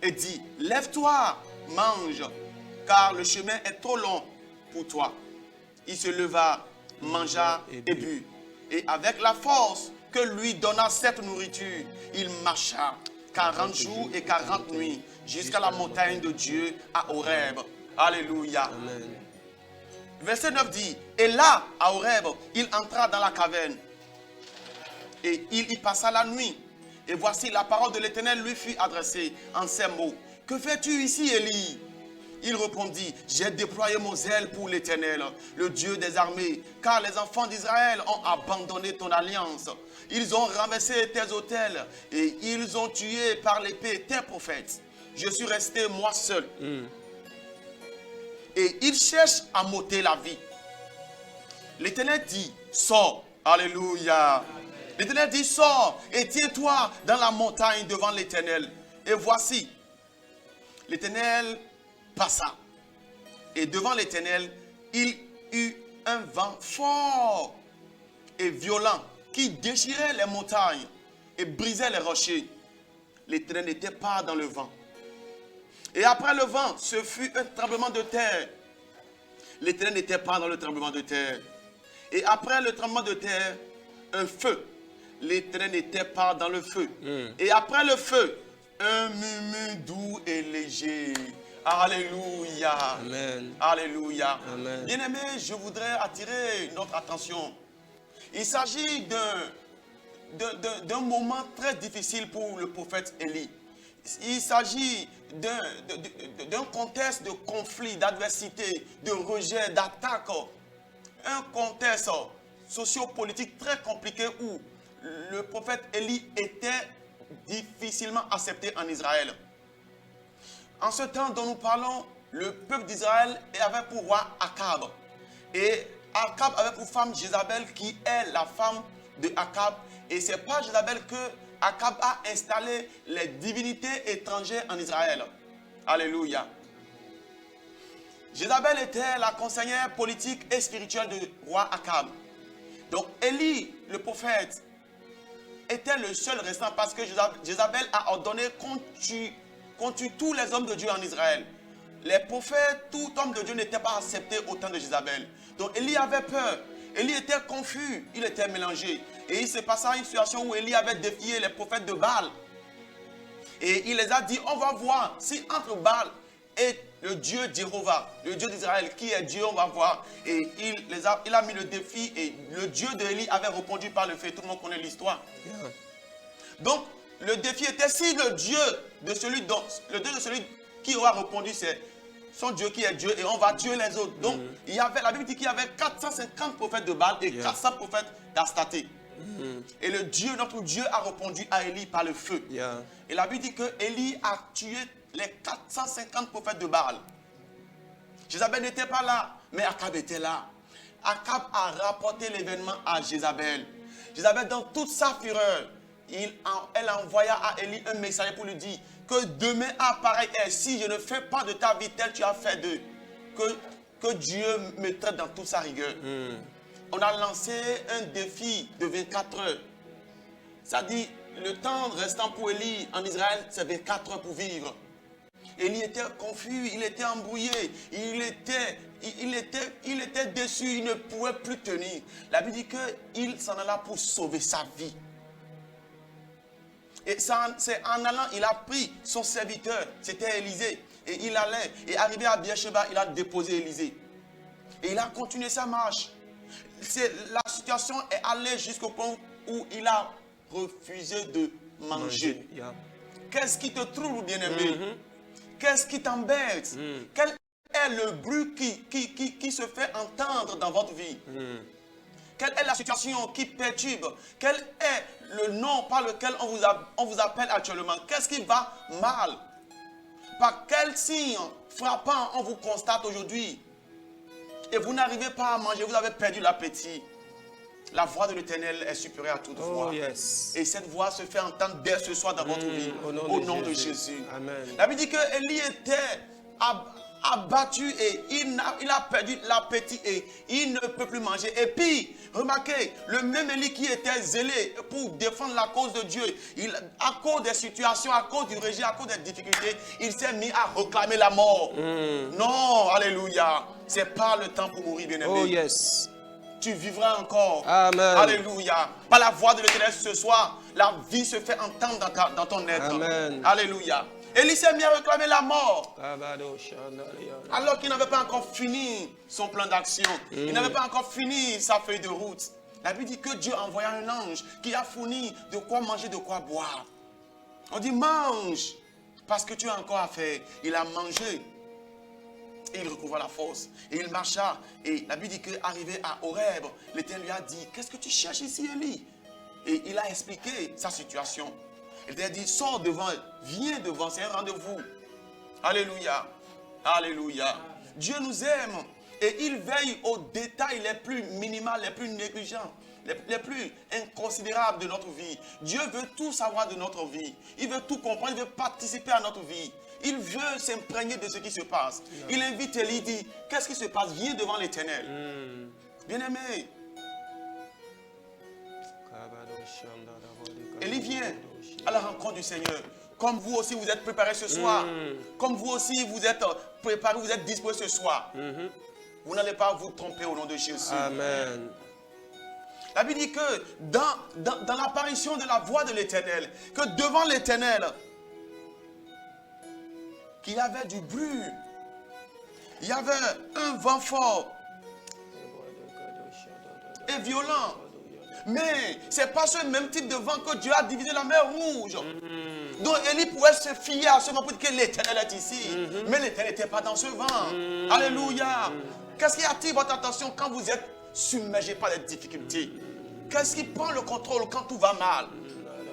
et dit, lève-toi, mange, car le chemin est trop long pour toi. Il se leva, mangea et but. Et avec la force que lui donna cette nourriture, il marcha 40 jours et 40 nuits jusqu'à la montagne de Dieu à Horeb. Alléluia. Amen. Verset 9 dit, et là, à Horeb, il entra dans la caverne et il y passa la nuit. Et voici, la parole de l'Éternel lui fut adressée en ces mots. Que fais-tu ici, Élie? Il répondit, j'ai déployé mon zèle pour l'Éternel, le Dieu des armées, car les enfants d'Israël ont abandonné ton alliance. Ils ont renversé tes autels et ils ont tué par l'épée tes prophètes. Je suis resté moi seul. Et ils cherchent à m'ôter la vie. L'Éternel dit, sors. Alléluia. L'Éternel dit, sors et tiens-toi dans la montagne devant l'Éternel. Et voici, l'Éternel passa. Et devant l'Éternel, il eut un vent fort et violent qui déchirait les montagnes et brisait les rochers. L'Éternel n'était pas dans le vent. Et après le vent, ce fut un tremblement de terre. L'Éternel n'était pas dans le tremblement de terre. Et après le tremblement de terre, un feu. L'Éternel n'était pas dans le feu. Et après le feu, un murmure doux et léger. Alléluia. Amen. Alléluia. Amen. Bien-aimés, je voudrais attirer notre attention. Il s'agit d'un moment très difficile pour le prophète Élie. Il s'agit d'un contexte de conflit, d'adversité, de rejet, d'attaque. Un contexte sociopolitique très compliqué où le prophète Élie était difficilement accepté en Israël. En ce temps dont nous parlons, le peuple d'Israël avait pour roi Akab. Et Akab avait pour femme Jézabel qui est la femme de Akab. Et c'est par Jézabel que Akab a installé les divinités étrangères en Israël. Alléluia. Jézabel était la conseillère politique et spirituelle du roi Akab. Donc Élie, le prophète, était le seul restant parce que Jézabel a ordonné qu'on tue tous les hommes de Dieu en Israël. Les prophètes, tout homme de Dieu n'était pas accepté au temps de Jézabel. Donc Élie avait peur. Élie était confus, il était mélangé. Et il s'est passé une situation où Élie avait défié les prophètes de Baal. Et il les a dit, on va voir si entre Baal et le Dieu d'Jéhovah, le Dieu d'Israël, qui est Dieu, on va voir. Et il a mis le défi et le Dieu d'Élie avait répondu par le feu. Tout le monde connaît l'histoire. Yeah. Donc, le défi était si le Dieu de celui qui aura répondu, c'est son Dieu qui est Dieu et on va tuer les autres. Donc, la Bible dit qu'il y avait 450 prophètes de Baal et 400 prophètes d'Astaté. Et le Dieu, notre Dieu, a répondu à Élie par le feu. Yeah. Et la Bible dit que Élie a tué les 450 prophètes de Baal. Jézabel n'était pas là, mais Akab était là. Akab a rapporté l'événement à Jézabel. Jézabel, dans toute sa fureur, elle envoya à Élie un messager pour lui dire que demain à pareille heure, si je ne fais pas de ta vie tel tu as fait d'eux, que Dieu me traite dans toute sa rigueur. On a lancé un défi de 24 heures. Ça dit, le temps restant pour Élie en Israël, c'est 24 heures pour vivre. Élie était confus, il était embrouillé, il était déçu, il ne pouvait plus tenir. La Bible dit qu'il s'en alla pour sauver sa vie. Et c'est en allant, il a pris son serviteur, c'était Élisée, et il allait, et arrivé à Beersheba, il a déposé Élisée. Et il a continué sa marche. La situation est allée jusqu'au point où il a refusé de manger. Yeah. Qu'est-ce qui te trouble, bien-aimé? Qu'est-ce qui t'embête? Quel est le bruit qui se fait entendre dans votre vie? Quelle est la situation qui perturbe? Quel est le nom par lequel on vous appelle actuellement? Qu'est-ce qui va mal? Par quel signe frappant on vous constate aujourd'hui? Et vous n'arrivez pas à manger, vous avez perdu l'appétit. La voix de l'Éternel est supérieure à toute voix. Yes. Et cette voix se fait entendre dès ce soir dans votre vie. Au nom de Jésus. Amen. La Bible dit que Élie était abattu et il a perdu l'appétit et il ne peut plus manger. Et puis, remarquez, le même Élie qui était zélé pour défendre la cause de Dieu, à cause des situations, à cause du rejet, à cause des difficultés, il s'est mis à réclamer la mort. Non, alléluia. C'est pas le temps pour mourir, bien-aimé. Oh yes. Tu vivras encore. Amen. Alléluia. Par la voix de l'Éternel ce soir, la vie se fait entendre dans ton être. Amen. Alléluia. Élie s'est mis à réclamer la mort. Alors qu'il n'avait pas encore fini son plan d'action. Il n'avait pas encore fini sa feuille de route. La Bible dit que Dieu envoya un ange qui a fourni de quoi manger, de quoi boire. On dit mange, parce que tu as encore à faire. Il a mangé. Et il recouvra la force. Et il marcha. Et la Bible dit qu'arrivé à Horeb, l'Éternel lui a dit, qu'est-ce que tu cherches ici, Élie? Et il a expliqué sa situation. Il a dit, sors devant, viens devant, c'est un rendez-vous. Alléluia. Alléluia. Dieu nous aime. Et il veille aux détails les plus minimaux, les plus négligents, les plus inconsidérables de notre vie. Dieu veut tout savoir de notre vie. Il veut tout comprendre, il veut participer à notre vie. Il veut s'imprégner de ce qui se passe. Il invite Élie, il dit, qu'est-ce qui se passe? Viens devant l'Éternel. Bien-aimé. Élie vient à la rencontre du Seigneur. Comme vous aussi, vous êtes préparés ce soir. Comme vous aussi, vous êtes préparés, vous êtes disposés ce soir. Vous n'allez pas vous tromper au nom de Jésus. Amen. La Bible dit que dans l'apparition de la voix de l'Éternel, que devant l'Éternel, qu'il y avait du bruit, il y avait un vent fort et violent. Mais ce n'est pas ce même type de vent que Dieu a divisé la mer Rouge. Donc Élie pouvait se fier à ce moment pour dire que l'Éternel est ici. Mais l'Éternel n'était pas dans ce vent. Alléluia. Qu'est-ce qui attire votre attention quand vous êtes submergé par les difficultés? Qu'est-ce qui prend le contrôle quand tout va mal?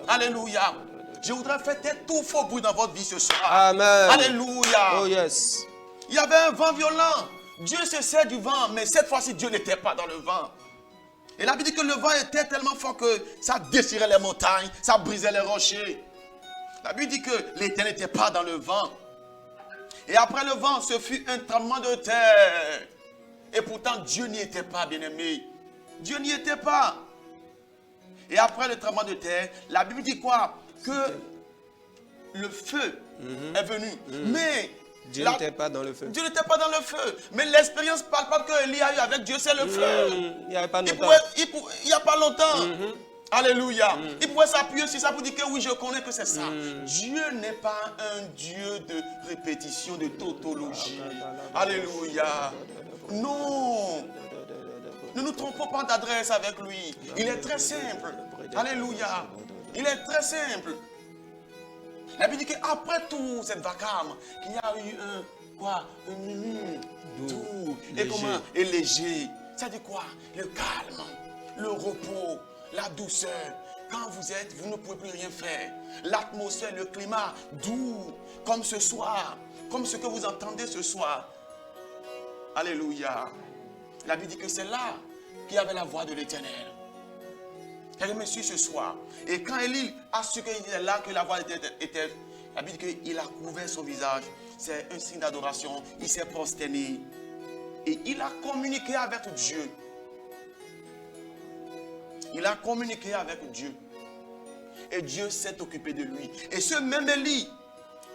Alléluia. Je voudrais faire tout faux bruit dans votre vie ce soir. Amen. Alléluia. Oh yes. Il y avait un vent violent. Dieu se sert du vent, mais cette fois-ci, Dieu n'était pas dans le vent. Et la Bible dit que le vent était tellement fort que ça déchirait les montagnes, ça brisait les rochers. La Bible dit que l'Éternel n'était pas dans le vent. Et après le vent, ce fut un tremblement de terre. Et pourtant, Dieu n'y était pas, bien-aimé. Dieu n'y était pas. Et après le tremblement de terre, la Bible dit quoi? Que le feu est venu. Mais Dieu n'était pas dans le feu. Dieu n'était pas dans le feu. Mais l'expérience palpable que Élie a eue avec Dieu, c'est le feu. Il n'y avait pas longtemps. Il n'y a pas longtemps. Alléluia. Il pouvait s'appuyer sur ça pour dire que oui, je connais que c'est ça. Dieu n'est pas un Dieu de répétition, de tautologie. Alléluia. Non. Ne nous trompons pas d'adresse avec lui. Il est très simple. Alléluia. Il est très simple. La Bible dit qu'après tout cette vacarme, qu'il y a eu doux. Et comment? Et léger. Ça dit quoi? Le calme, le repos, la douceur. Quand vous ne pouvez plus rien faire. L'atmosphère, le climat doux, comme ce soir, comme ce que vous entendez ce soir. Alléluia. La Bible dit que c'est là qu'il y avait la voix de l'Éternel. Elle me suit ce soir. Et quand Élie a su qu'il était là, que la voix était, la Bible dit qu'il a couvert son visage. C'est un signe d'adoration. Il s'est prosterné. Et il a communiqué avec Dieu. Il a communiqué avec Dieu. Et Dieu s'est occupé de lui. Et ce même Élie,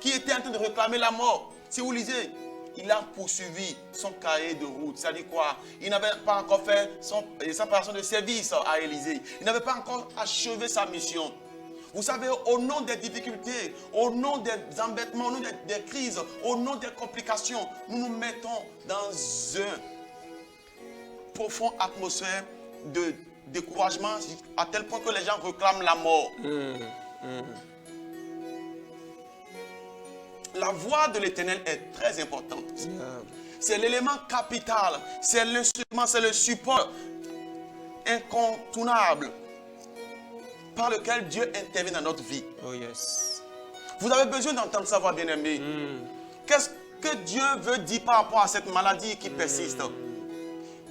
qui était en train de réclamer la mort, si vous lisez, il a poursuivi son cahier de route. Ça dit quoi? Il n'avait pas encore fait sa passation de service à Élysée. Il n'avait pas encore achevé sa mission. Vous savez, au nom des difficultés, au nom des embêtements, au nom des crises, au nom des complications, nous nous mettons dans une profonde atmosphère de découragement à tel point que les gens réclament la mort. La voix de l'Éternel est très importante. C'est l'élément capital. C'est l'instrument, c'est le support incontournable par lequel Dieu intervient dans notre vie. Oh yes. Vous avez besoin d'entendre sa voix, bien-aimé. Qu'est-ce que Dieu veut dire par rapport à cette maladie qui persiste?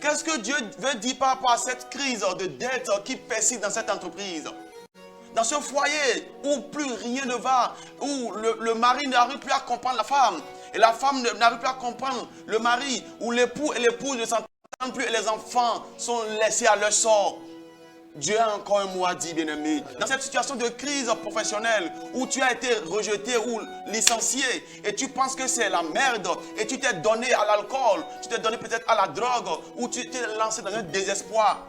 Qu'est-ce que Dieu veut dire par rapport à cette crise de dette qui persiste dans cette entreprise? Dans ce foyer où plus rien ne va, où le mari n'arrive plus à comprendre la femme, et la femme n'arrive plus à comprendre le mari, où l'époux et l'épouse ne s'entendent plus et les enfants sont laissés à leur sort. Dieu a encore un mot à dire, bien-aimé. Dans cette situation de crise professionnelle, où tu as été rejeté ou licencié, et tu penses que c'est la merde, et tu t'es donné à l'alcool, tu t'es donné peut-être à la drogue, ou tu t'es lancé dans un désespoir.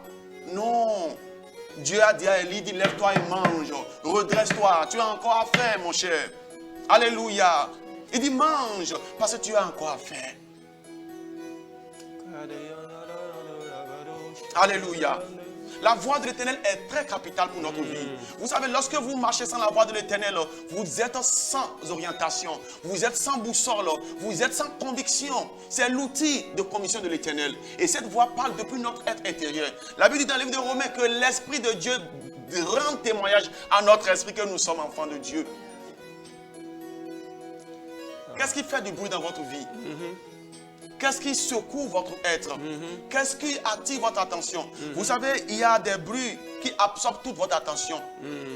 Non. Dieu a dit à Élie, dit, lève-toi et mange, redresse-toi, tu as encore à faire, mon cher. Alléluia. Il dit, mange, parce que tu as encore à faire. Alléluia. La voie de l'Éternel est très capitale pour notre vie. Vous savez, lorsque vous marchez sans la voie de l'Éternel, vous êtes sans orientation, vous êtes sans boussole, vous êtes sans conviction. C'est l'outil de commission de l'Éternel. Et cette voie parle depuis notre être intérieur. La Bible dit dans le livre de Romains que l'Esprit de Dieu rend témoignage à notre esprit que nous sommes enfants de Dieu. Qu'est-ce qui fait du bruit dans votre vie? Qu'est-ce qui secoue votre être? Qu'est-ce qui attire votre attention? Vous savez, il y a des bruits qui absorbent toute votre attention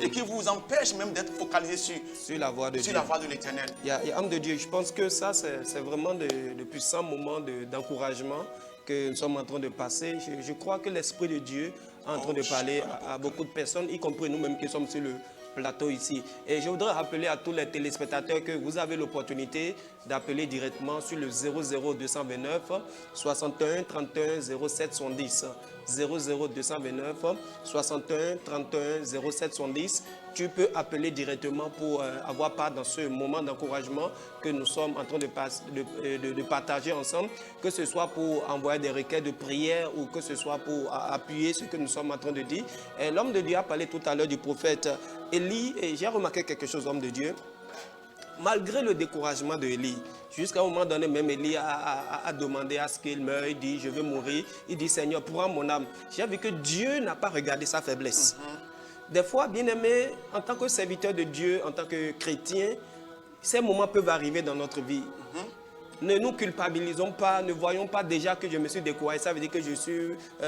et qui vous empêchent même d'être focalisé Sur la voie de Dieu. la voie de l'Éternel. Il y a homme de Dieu, je pense que ça, c'est vraiment de puissants moments d'encouragement que nous sommes en train de passer. Je crois que l'Esprit de Dieu est en train de parler à beaucoup de personnes, y compris nous-mêmes qui sommes sur le plateau ici. Et je voudrais rappeler à tous les téléspectateurs que vous avez l'opportunité d'appeler directement sur le 00229 61 31 07 70. 00229 61 31 07 70. Tu peux appeler directement pour avoir part dans ce moment d'encouragement que nous sommes en train de partager ensemble, que ce soit pour envoyer des requêtes de prière ou que ce soit pour appuyer ce que nous sommes en train de dire. L'homme de Dieu a parlé tout à l'heure du prophète Élie, et j'ai remarqué quelque chose, homme de Dieu. Malgré le découragement de Élie, jusqu'à un moment donné, même Élie a demandé à ce qu'il meure. Il dit, je veux mourir. Il dit, Seigneur, prends mon âme. J'ai vu que Dieu n'a pas regardé sa faiblesse. Des fois, bien aimé, en tant que serviteur de Dieu, en tant que chrétien, ces moments peuvent arriver dans notre vie. Ne nous culpabilisons pas, ne voyons pas déjà que je me suis découragé. Ça veut dire que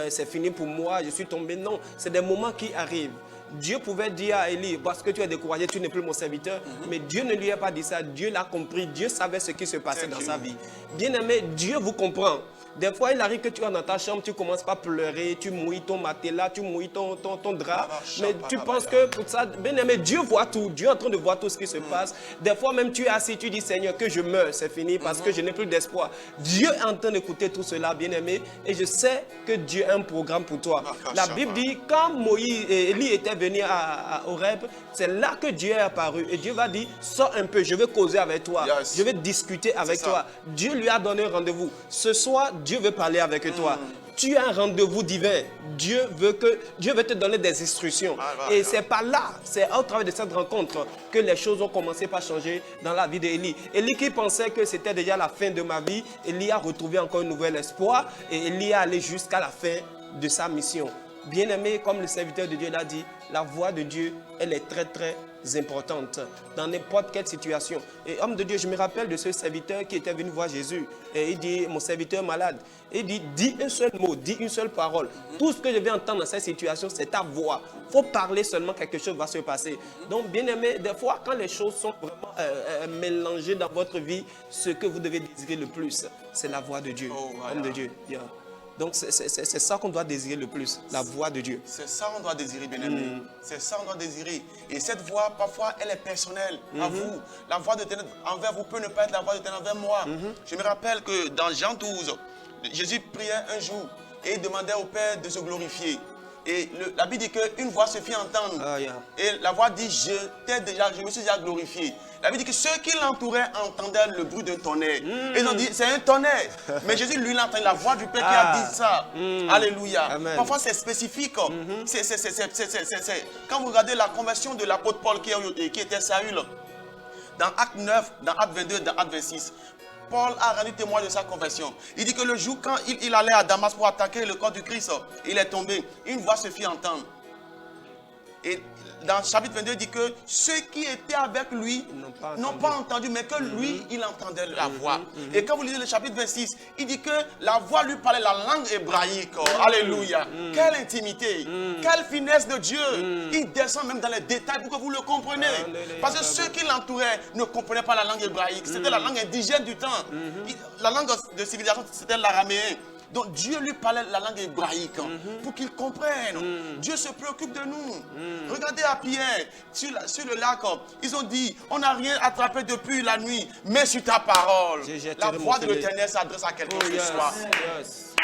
c'est fini pour moi, je suis tombé. Non, c'est des moments qui arrivent. Dieu pouvait dire à Élie, parce que tu es découragé, tu n'es plus mon serviteur. Mais Dieu ne lui a pas dit ça. Dieu l'a compris. Dieu savait ce qui se passait dans sa vie. Bien aimé, Dieu vous comprend. Des fois, il arrive que tu es dans ta chambre, tu commences pas à pleurer, tu mouilles ton matelas, tu mouilles ton drap. Mais tu penses que pour ça, bien aimé, Dieu voit tout. Dieu est en train de voir tout ce qui se passe. Des fois, même tu es assis, tu dis, Seigneur, que je meurs, c'est fini parce que je n'ai plus d'espoir. Dieu est en train d'écouter tout cela, bien aimé. Et je sais que Dieu a un programme pour toi. La Bible dit, quand Moïse et Élie étaient venus à Horeb, c'est là que Dieu est apparu. Et Dieu va dire, sors un peu, je vais causer avec toi. Je vais discuter avec toi. Dieu lui a donné un rendez-vous. Ce soir, Dieu veut parler avec toi. Tu as un rendez-vous divin. Dieu veut te donner des instructions. Et c'est par là, c'est au travers de cette rencontre que les choses ont commencé par changer dans la vie d'Élie. Élie qui pensait que c'était déjà la fin de ma vie, Élie a retrouvé encore un nouvel espoir et Élie est allé jusqu'à la fin de sa mission. Bien-aimé, comme le serviteur de Dieu l'a dit, la voix de Dieu, elle est très très importante dans n'importe quelle situation. Et homme de Dieu, je me rappelle de ce serviteur qui était venu voir Jésus. Et il dit, mon serviteur malade, il dit, dis un seul mot, dis une seule parole. Tout ce que je vais entendre dans cette situation, c'est ta voix. Il faut parler seulement, quelque chose va se passer. Donc, bien-aimé, des fois, quand les choses sont vraiment mélangées dans votre vie, ce que vous devez désirer le plus, c'est la voix de Dieu. Homme de Dieu. Yeah. Donc, c'est ça qu'on doit désirer le plus, la voix de Dieu. C'est ça qu'on doit désirer, bien-aimé. C'est ça qu'on doit désirer. Et cette voix, parfois, elle est personnelle à vous. La voix de l'Éternel envers vous peut ne pas être la voix de l'Éternel envers moi. Je me rappelle que dans Jean 12, Jésus priait un jour et il demandait au Père de se glorifier. Et la Bible dit qu'une voix se fit entendre. Et la voix dit, je me suis déjà glorifié. La Bible dit que ceux qui l'entouraient entendaient le bruit d'un tonnerre. Et ils ont dit, c'est un tonnerre. Mais Jésus, lui, l'entend, la voix du Père qui a dit ça. Alléluia. Amen. Parfois, c'est spécifique. Quand vous regardez la conversion de l'apôtre Paul qui était Saül, dans Acte 9, dans Acte 22, dans Acte 26, Paul a rendu témoin de sa conversion. Il dit que le jour quand il allait à Damas pour attaquer le corps du Christ, il est tombé. Une voix se fit entendre. Et dans le chapitre 22, il dit que ceux qui étaient avec lui n'ont pas entendu, mais que lui, il entendait la voix. Et quand vous lisez le chapitre 26, il dit que la voix lui parlait la langue hébraïque. Alléluia. Quelle intimité, quelle finesse de Dieu. Il descend même dans les détails pour que vous le compreniez. Parce que ceux qui l'entouraient ne comprenaient pas la langue hébraïque. C'était la langue indigène du temps. La langue de civilisation, c'était l'araméen. Donc Dieu lui parlait la langue hébraïque pour qu'il comprenne. Dieu se préoccupe de nous. Regardez à Pierre, sur le lac, ils ont dit, on n'a rien attrapé depuis la nuit, mais sur ta parole. La voix de l'Éternel s'adresse à quelqu'un ce soir.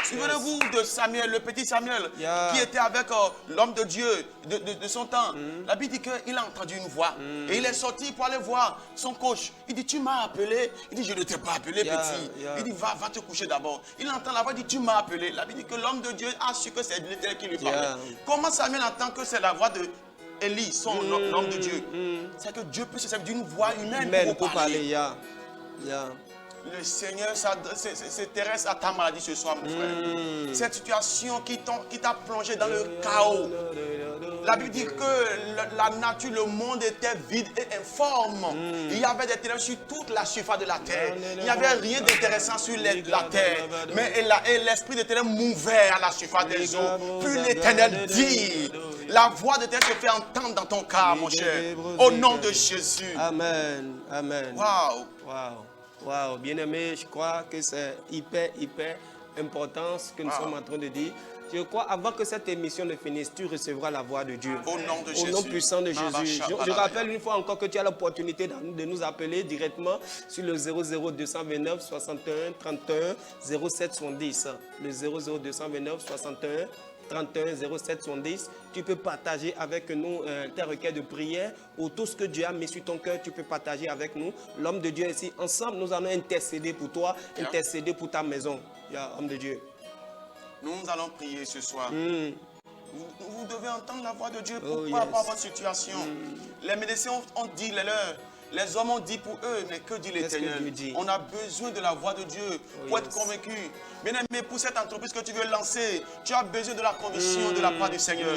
Souvenez-vous de Samuel, le petit Samuel, Yeah. qui était avec l'homme de Dieu de son temps. La Bible dit qu'il a entendu une voix. Et il est sorti pour aller voir son coach. Il dit, tu m'as appelé. Il dit, je ne t'ai pas appelé, Yeah, petit. yeah. Il dit, va te coucher d'abord. Il entend la voix, il dit, tu m'as appelé. La Bible dit que l'homme de Dieu a su que c'est l'Éternel qui lui parlait. Yeah. Comment Samuel entend que c'est la voix de Élie, son homme de Dieu? C'est que Dieu peut se servir d'une voix humaine Amen. pour parler. Yeah. Yeah. Le Seigneur s'intéresse à ta maladie ce soir, mon frère. Cette situation qui t'a plongé dans le chaos. La Bible dit que la nature, le monde était vide et informe. Il y avait des ténèbres sur toute la surface de la terre. Il n'y avait rien d'intéressant sur la terre. Mais l'esprit de ténèbres mouvait à la surface des eaux. Puis l'Éternel dit, la voix de l'Éternel se fait entendre dans ton cœur, mon cher. Au nom de Jésus. Amen. Amen. Waouh. Wow. Wow. Bien-aimé, je crois que c'est hyper important ce que nous sommes en train de dire. Je crois, avant que cette émission ne finisse, tu recevras la voix de Dieu. Au nom de Jésus. Au nom puissant de Jésus. Je rappelle une fois encore que tu as l'opportunité de nous appeler directement sur le 00229 61 31 07 70. Le 00229 61 31 07 70. Tu peux partager avec nous tes requêtes de prière ou tout ce que Dieu a mis sur ton cœur, tu peux partager avec nous. L'homme de Dieu est ici. Ensemble, nous allons intercéder pour toi, intercéder pour ta maison. Homme de Dieu. Nous allons prier ce soir. Vous devez entendre la voix de Dieu pour Oh, par rapport à yes. votre situation. Les médecins ont dit les leurs. Les hommes ont dit pour eux, mais que dit Qu'est-ce que Dieu l'Éternel? dit? On a besoin de la voix de Dieu pour être yes. convaincu. Bien aimé, pour cette entreprise que tu veux lancer, tu as besoin de la conviction de la part du Seigneur.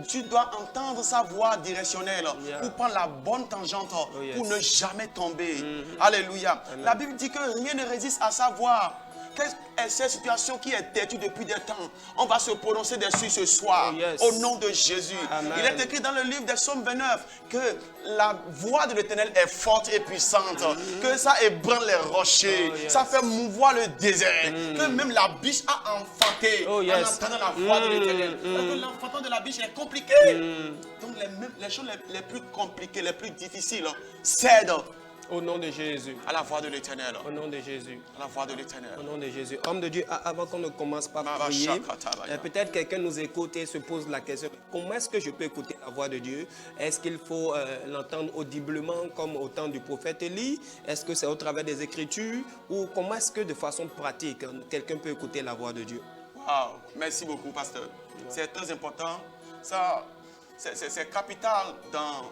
Tu dois entendre sa voix directionnelle Yeah. pour prendre la bonne tangente, yes. pour ne jamais tomber. Alléluia. La Bible dit que rien ne résiste à sa voix. Quelle est cette situation qui est têtue depuis des temps? On va se prononcer dessus ce soir, Oh, yes. au nom de Jésus. Amen. Il est écrit dans le livre des Psaumes 29 que la voix de l'Éternel est forte et puissante, que ça ébranle les rochers, Oh, yes. ça fait mouvoir le désert, que même la biche a enfanté Oh, en yes. entendant la voix de l'Éternel. Parce que l'enfantement de la biche est compliqué. Donc les choses les plus compliquées, les plus difficiles, cèdent Au nom de Jésus. à la voix de l'Éternel. Au nom de Jésus. À la voix de l'Éternel. Au nom de Jésus. Homme de Dieu, avant qu'on ne commence par prier, peut-être quelqu'un nous écoute et se pose la question, comment est-ce que je peux écouter la voix de Dieu? Est-ce qu'il faut l'entendre audiblement comme au temps du prophète Élie? Est-ce que c'est au travers des Écritures? Ou comment est-ce que de façon pratique, quelqu'un peut écouter la voix de Dieu? Wow. Merci beaucoup, pasteur. C'est très important. Ça, c'est capital dans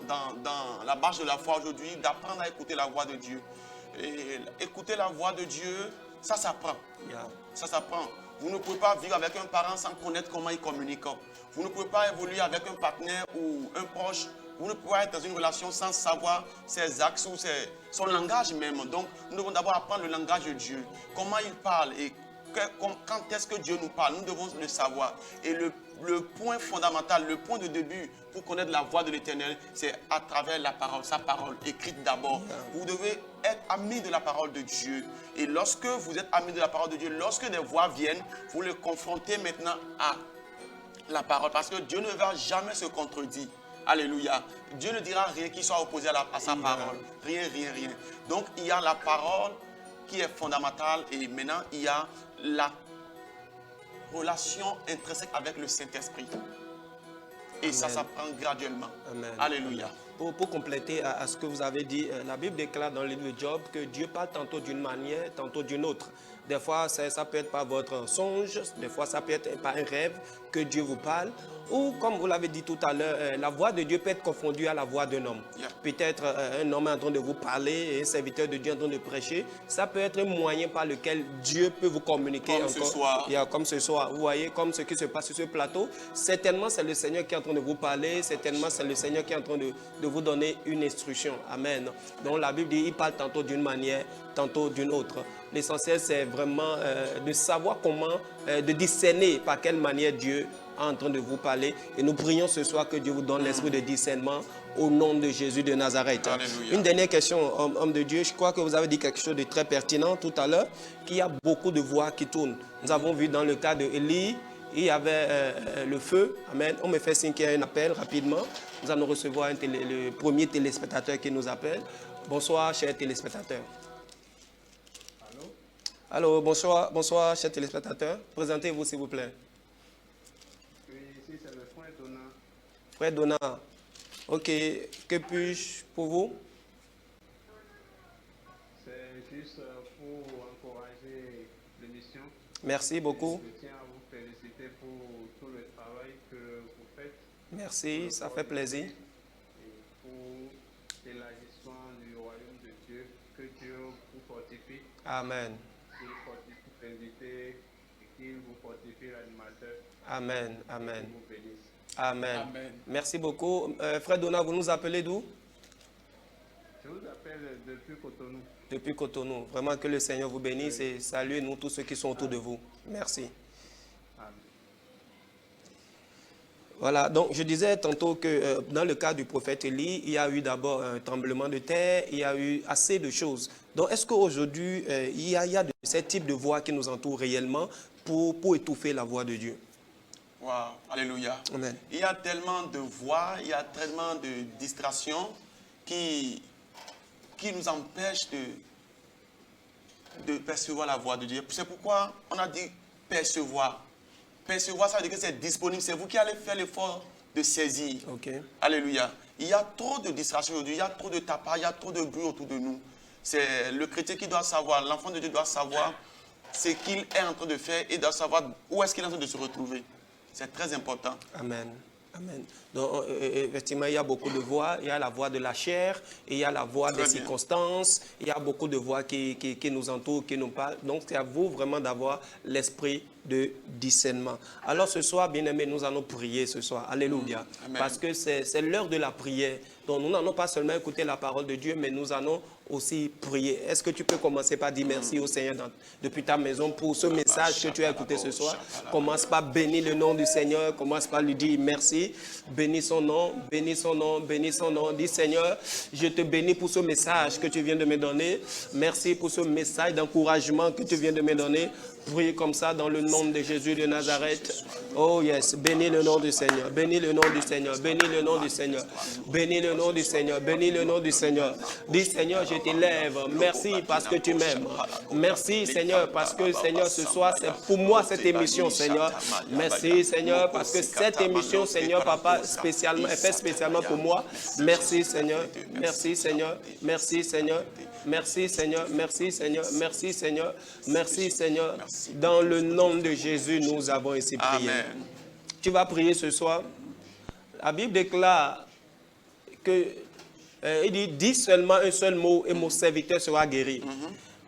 la marche de la foi aujourd'hui d'apprendre à écouter la voix de Dieu. Et écouter la voix de Dieu, ça s'apprend. Yeah. Ça s'apprend. Vous ne pouvez pas vivre avec un parent sans connaître comment il communique. Vous ne pouvez pas évoluer avec un partenaire ou un proche. Vous ne pouvez pas être dans une relation sans savoir ses axes ou son langage même. Donc, nous devons d'abord apprendre le langage de Dieu. Comment il parle et quand est-ce que Dieu nous parle. Nous devons le savoir. Et le point fondamental, le point de début pour connaître la voix de l'Éternel, c'est à travers la parole, sa parole, écrite d'abord. Vous devez être ami de la parole de Dieu. Et lorsque vous êtes ami de la parole de Dieu, lorsque des voix viennent, vous le confrontez maintenant à la parole. Parce que Dieu ne va jamais se contredire. Alléluia. Dieu ne dira rien qui soit opposé à sa parole. Rien. Donc, il y a la parole qui est fondamentale. Et maintenant, il y a la relation intrinsèque avec le Saint-Esprit. Et ça s'apprend graduellement. Amen. Alléluia. Pour compléter à ce que vous avez dit, la Bible déclare dans le livre de Job que Dieu parle tantôt d'une manière, tantôt d'une autre. Des fois, ça peut être par votre songe, des fois, ça peut être par un rêve que Dieu vous parle. Ou, comme vous l'avez dit tout à l'heure, la voix de Dieu peut être confondue à la voix d'un homme. Yeah. Peut-être un homme est en train de vous parler et un serviteur de Dieu en train de prêcher. Ça peut être un moyen par lequel Dieu peut vous communiquer Comme encore. ce soir. Comme ce soir. Vous voyez, comme ce qui se passe sur ce plateau. Certainement, c'est le Seigneur qui est en train de vous parler. Certainement, c'est le Seigneur qui est en train de vous donner une instruction. Amen. Donc, la Bible dit, il parle tantôt d'une manière, tantôt d'une autre. L'essentiel, c'est vraiment de savoir comment, de discerner par quelle manière Dieu est en train de vous parler. Et nous prions ce soir que Dieu vous donne l'esprit de discernement au nom de Jésus de Nazareth. Alléluia. Une dernière question, homme de Dieu. Je crois que vous avez dit quelque chose de très pertinent tout à l'heure, qu'il y a beaucoup de voix qui tournent. Nous avons vu dans le cas de Élie, il y avait le feu. Amen. On me fait signe qu'il y a un appel rapidement. Nous allons recevoir le premier téléspectateur qui nous appelle. Bonsoir, chers téléspectateurs. Allô, bonsoir, bonsoir, chers téléspectateurs. Présentez-vous, s'il vous plaît. Oui, ici c'est le frère Donat. Frère Donat. Ok, que puis-je pour vous? C'est juste pour encourager l'émission. Merci beaucoup. Je tiens à vous féliciter pour tout le travail que vous faites. Merci, ça fait plaisir. Et pour l'élargissement du royaume de Dieu, que Dieu vous fortifie, Amen. qu'il fortifie l'invité et qu'il vous fortifie l'animateur. Amen. Qu'il Amen. vous bénisse. Amen. Amen. Merci beaucoup. Frère Donat, vous nous appelez d'où? Je vous appelle depuis Cotonou. Depuis Cotonou. Vraiment que le Seigneur vous bénisse et saluez-nous tous ceux qui sont autour de vous. Merci. Amen. Voilà, donc je disais tantôt que dans le cas du prophète Élie, il y a eu d'abord un tremblement de terre, il y a eu assez de choses. Donc est-ce qu'aujourd'hui, il y a de ce type de voix qui nous entoure réellement pour étouffer la voix de Dieu? Wow, alléluia. Amen. Il y a tellement de voix, il y a tellement de distractions qui nous empêchent de percevoir la voix de Dieu. C'est pourquoi on a dit percevoir. Percevoir, ça veut dire que c'est disponible. C'est vous qui allez faire l'effort de saisir. Ok. Alléluia. Il y a trop de distractions aujourd'hui, il y a trop de tapas, il y a trop de bruit autour de nous. C'est le chrétien qui doit savoir, l'enfant de Dieu doit savoir ce qu'il est en train de faire et doit savoir où est-ce qu'il est en train de se retrouver. C'est très important. Amen. Amen. Donc, effectivement, il y a beaucoup de voix. Il y a la voix de la chair, et il y a la voix Très des bien. circonstances. Il y a beaucoup de voix qui nous entourent, qui nous parlent. Donc, c'est à vous vraiment d'avoir l'esprit de discernement. Alors, ce soir, bien-aimés, nous allons prier ce soir. Alléluia. Amen. Parce que c'est l'heure de la prière. Donc, nous n'allons pas seulement écouter la parole de Dieu, mais nous allons aussi prier. Est-ce que tu peux commencer par dire merci au Seigneur depuis ta maison pour ce message que tu as écouté ce soir? Commence par bénir le nom du Seigneur. Commence par lui dire merci. Bénis son nom, bénis son nom, bénis son nom. Dis Seigneur, je te bénis pour ce message que tu viens de me donner. Merci pour ce message d'encouragement que tu viens de me donner. Priez comme ça dans le nom de Jésus de Nazareth. Oh yes, bénis le nom du Seigneur, bénis le nom du Seigneur, bénis le nom du Seigneur, bénis le nom du Seigneur, bénis le nom du Seigneur. Dis Seigneur, je t'élève. Merci parce que tu m'aimes. Merci Seigneur parce que Seigneur, ce soir, c'est pour moi cette émission Seigneur. Merci Seigneur parce que cette émission Seigneur, Papa, spécialement, est faite spécialement pour moi. Merci Seigneur, merci Seigneur, merci Seigneur. Merci Seigneur, merci Seigneur, merci Seigneur, merci Seigneur. Dans le nom de Jésus, nous avons ainsi prié. Amen. Tu vas prier ce soir. La Bible déclare que, il dit, dis seulement un seul mot et mon serviteur sera guéri.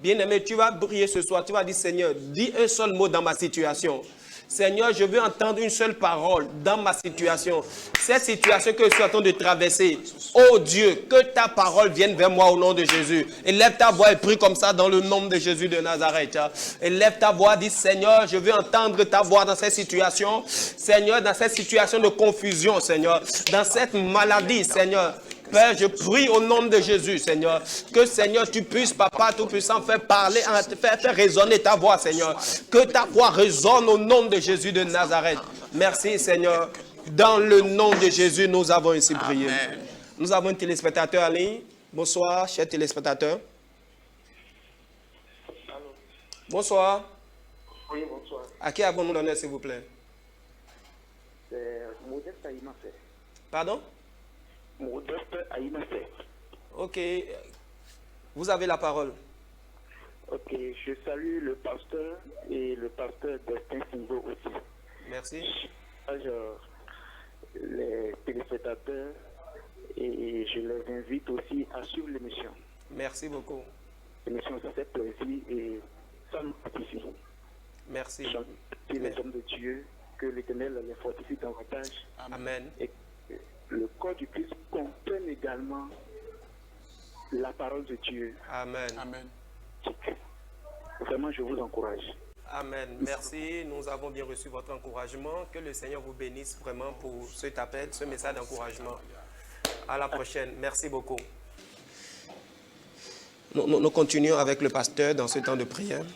Bien-aimé, tu vas prier ce soir, tu vas dire Seigneur, dis un seul mot dans ma situation. Seigneur, je veux entendre une seule parole dans ma situation. Cette situation que je suis en train de traverser. Oh Dieu, que ta parole vienne vers moi au nom de Jésus. Élève ta voix et prie comme ça dans le nom de Jésus de Nazareth. Élève ta voix, dis Seigneur, je veux entendre ta voix dans cette situation. Seigneur, dans cette situation de confusion, Seigneur. Dans cette maladie, Seigneur. Père, je prie au nom de Jésus, Seigneur, que Seigneur, tu puisses, Papa Tout-Puissant, faire parler, faire résonner ta voix, Seigneur. Que ta voix résonne au nom de Jésus de Nazareth. Merci, Seigneur. Dans le nom de Jésus, nous avons ainsi prié. Amen. Nous avons un téléspectateur en ligne. Bonsoir, cher téléspectateur. Bonsoir. Oui, bonsoir. À qui avons-nous l'honneur, s'il vous plaît? C'est Modeste Aïmafe. Pardon? Modeste Aïmafe. Ok. Vous avez la parole. Ok, je salue le pasteur et le pasteur Destin Singo aussi. Merci. Les téléspectateurs et je les invite aussi à suivre l'émission. Merci beaucoup. L'émission, ça fait plaisir et ça nous fortifie. Merci. Et les hommes de Dieu, que l'Éternel les fortifie davantage. Amen. Et que le corps du Christ comprenne également la parole de Dieu. Amen. Amen. Vraiment, je vous encourage. Amen. Merci. Nous avons bien reçu votre encouragement. Que le Seigneur vous bénisse vraiment pour cet appel, ce message d'encouragement. À la prochaine. Merci beaucoup. Nous continuons avec le pasteur dans ce temps de prière.